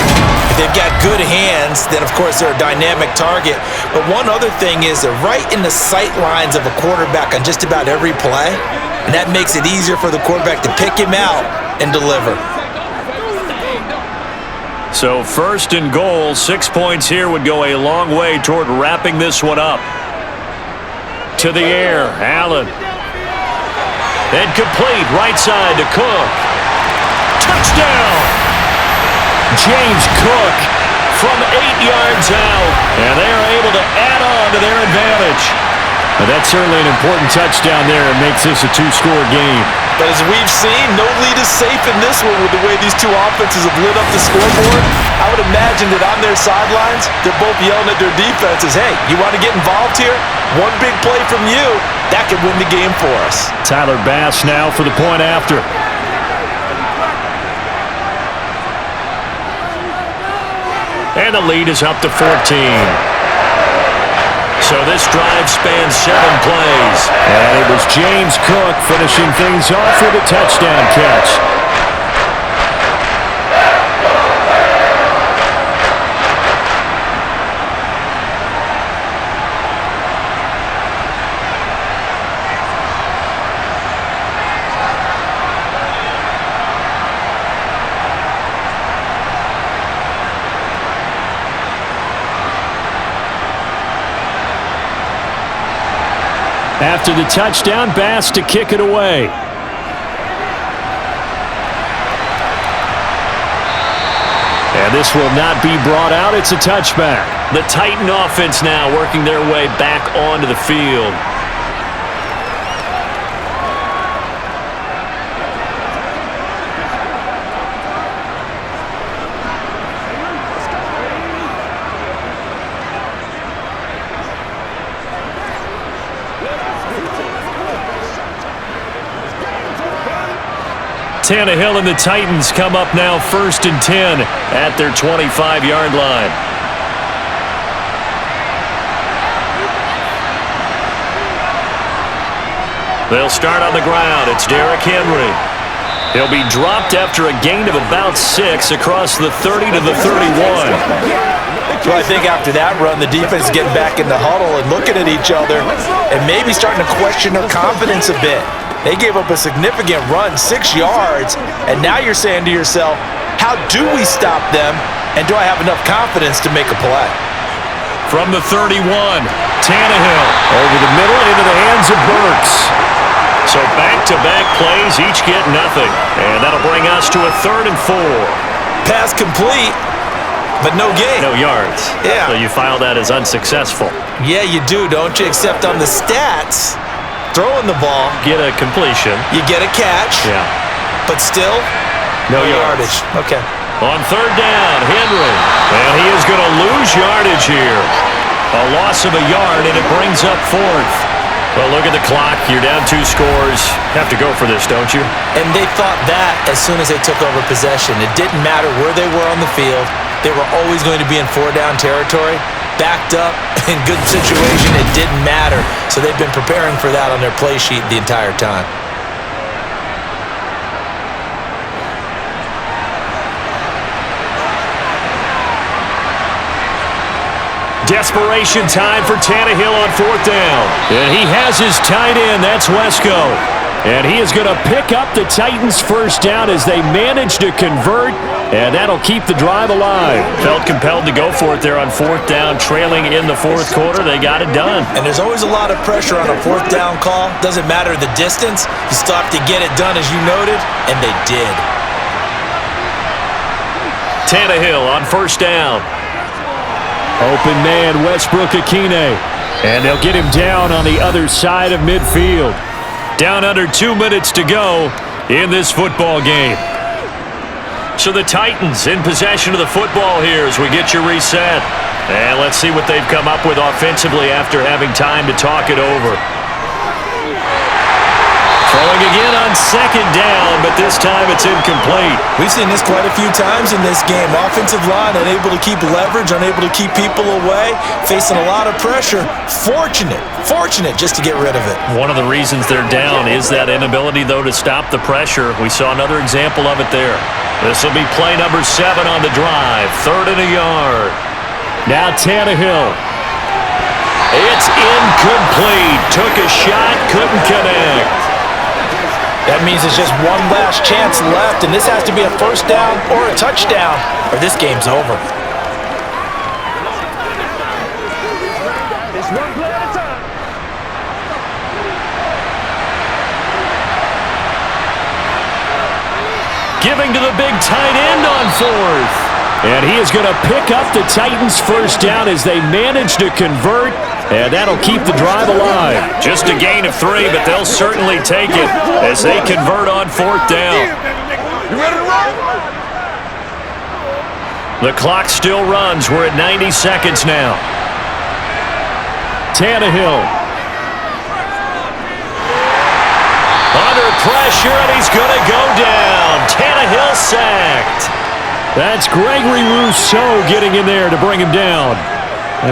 If they've got good hands, then of course they're a dynamic target. But one other thing is they're right in the sight lines of a quarterback on just about every play. And that makes it easier for the quarterback to pick him out and deliver. So first and goal, 6 points here would go a long way toward wrapping this one up. To the air, Allen. Incomplete, right side to Cook. Touchdown! James Cook from 8 yards out. And they are able to add on to their advantage. Well, that's certainly an important touchdown there. It makes this a 2-score game. But as we've seen, no lead is safe in this one with the way these two offenses have lit up the scoreboard. I would imagine that on their sidelines, they're both yelling at their defenses, hey, you want to get involved here? One big play from you, that could win the game for us. Tyler Bass now for the point after. And the lead is up to 14. So this drive spans 7 plays. And it was James Cook finishing things off with a touchdown catch. After the touchdown, Bass to kick it away. And this will not be brought out. It's a touchback. The Titan offense now working their way back onto the field. Tannehill and the Titans come up now 1st and 10 at their 25-yard line. They'll start on the ground. It's Derrick Henry. He'll be dropped after a gain of about 6 across the 30 to the 31. Well, I think after that run, the defense is getting back in the huddle and looking at each other and maybe starting to question their confidence a bit. They gave up a significant run, 6 yards, and now you're saying to yourself, how do we stop them, and do I have enough confidence to make a play? From the 31, Tannehill over the middle into the hands of Burks. So back-to-back plays, each get nothing. And that'll bring us to a 3rd and 4. Pass complete, but no gain. No yards. Yeah. So you file that as unsuccessful. Yeah, you do, don't you? Except on the stats, throwing the ball, Get a completion. you get a catch, Yeah. but still, No yardage. yards. Okay. On 3rd down, Henry. And he is going to lose yardage here. A loss of a yard, and it brings up 4th. Well, look at the clock. You're down 2 scores. Have to go for this, don't you? And they thought that as soon as they took over possession. It didn't matter where they were on the field. They were always going to be in 4-down territory. Backed up, in good situation, it didn't matter. So they've been preparing for that on their play sheet the entire time. Desperation time for Tannehill on 4th down. And he has his tight end. That's Wesco. And he is going to pick up the Titans' first down as they manage to convert, and that'll keep the drive alive. Felt compelled to go for it there on fourth down, trailing in the fourth quarter. They got it done. And there's always a lot of pressure on a fourth down call. Doesn't matter the distance. You still have to get it done, as you noted, and they did. Tannehill on first down. Open man, Westbrook-Ikhine. And they'll get him down on the other side of midfield. Down under 2 minutes to go in this football game. So the Titans in possession of the football here as we get you reset. And let's see what they've come up with offensively after having time to talk it over. Throwing again on second down, but this time it's incomplete. We've seen this quite a few times in this game. Offensive line unable to keep leverage, unable to keep people away, facing a lot of pressure. Fortunate just to get rid of it. One of the reasons they're down is that inability, though, to stop the pressure. We saw another example of it there. This will be play number 7 on the drive. 3rd and a yard. Now Tannehill. It's incomplete. Took a shot, couldn't connect. That means it's just one last chance left, and this has to be a first down or a touchdown, or this game's over. It's one play at a time. Giving to the big tight end on fourth. And he is going to pick up the Titans' first down as they manage to convert, and that'll keep the drive alive. Just a gain of 3, but they'll certainly take it as they convert on fourth down. You ready to run? The clock still runs. We're at 90 seconds now. Tannehill. Under pressure, and he's going to go down. Tannehill sacked. That's Gregory Rousseau getting in there to bring him down.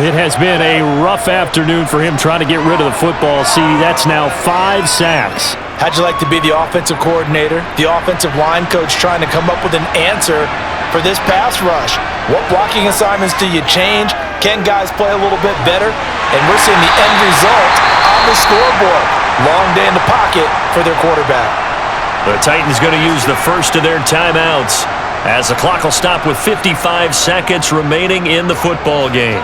It has been a rough afternoon for him trying to get rid of the football. See, that's now 5 sacks. How'd you like to be the offensive coordinator, the offensive line coach trying to come up with an answer for this pass rush? What blocking assignments do you change? Can guys play a little bit better? And we're seeing the end result on the scoreboard. Long day in the pocket for their quarterback. The Titans going to use the first of their timeouts as the clock will stop with 55 seconds remaining in the football game.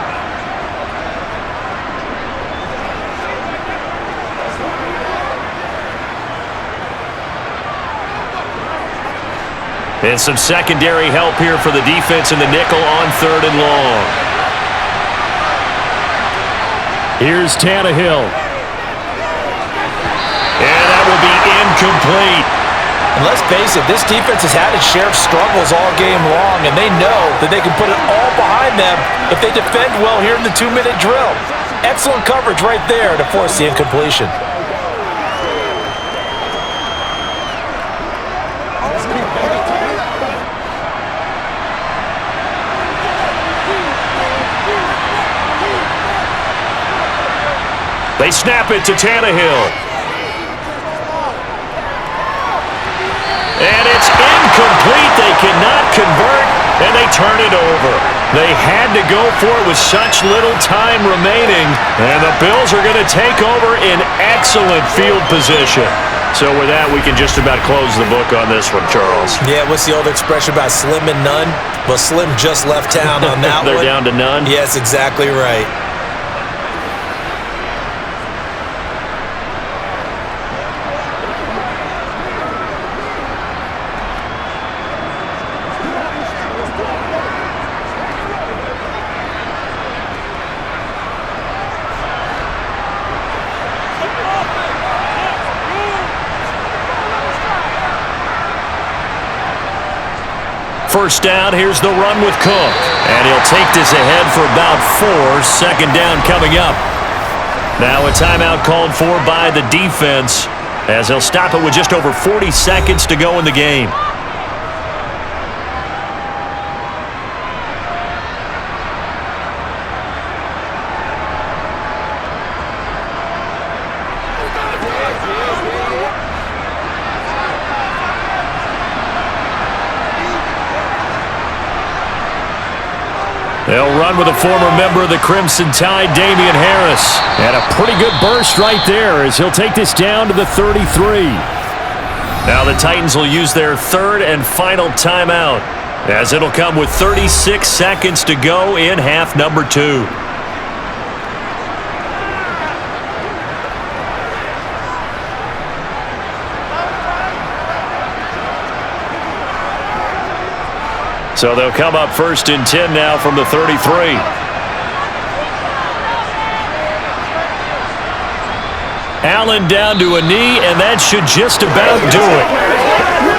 And some secondary help here for the defense in the nickel on 3rd and long. Here's Tannehill. And that will be incomplete. And let's face it, this defense has had its share of struggles all game long, and they know that they can put it all behind them if they defend well here in the 2-minute drill. Excellent coverage right there to force the incompletion. They snap it to Tannehill. And it's incomplete. They cannot convert, and they turn it over. They had to go for it with such little time remaining, and the Bills are going to take over in excellent field position. So with that, we can just about close the book on this one, Charles. Yeah, what's the old expression about slim and none? Well, Slim just left town on that They're one. down to none? Yes, exactly right. First down, here's the run with Cook. And he'll take this ahead for about 4. Second down coming up. Now a timeout called for by the defense as they'll stop it with just over 40 seconds to go in the game. They'll run with a former member of the Crimson Tide, Damian Harris. And a pretty good burst right there as he'll take this down to the 33. Now the Titans will use their third and final timeout, as it'll come with 36 seconds to go in half number 2. So they'll come up 1st and 10 now from the 33. Allen down to a knee, and that should just about do it.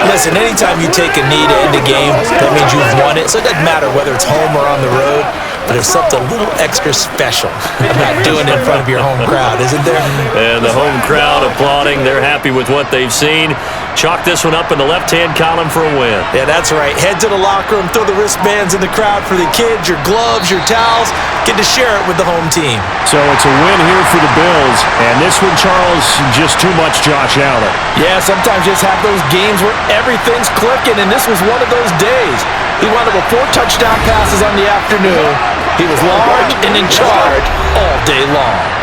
Listen, anytime you take a knee to end a game, that means you've won it. So it doesn't matter whether it's home or on the road, but there's something a little extra special about doing it in front of your home crowd, isn't there? And the home crowd applauding. They're happy with what they've seen. Chalk this one up in the left-hand column for a win. Yeah, that's right. Head to the locker room, throw the wristbands in the crowd for the kids, your gloves, your towels. Get to share it with the home team. So it's a win here for the Bills. And this one, Charles, just too much Josh Allen. Yeah, sometimes you just have those games where everything's clicking, and this was one of those days. He wound up with 4 touchdown passes on the afternoon. He was large and in charge all day long.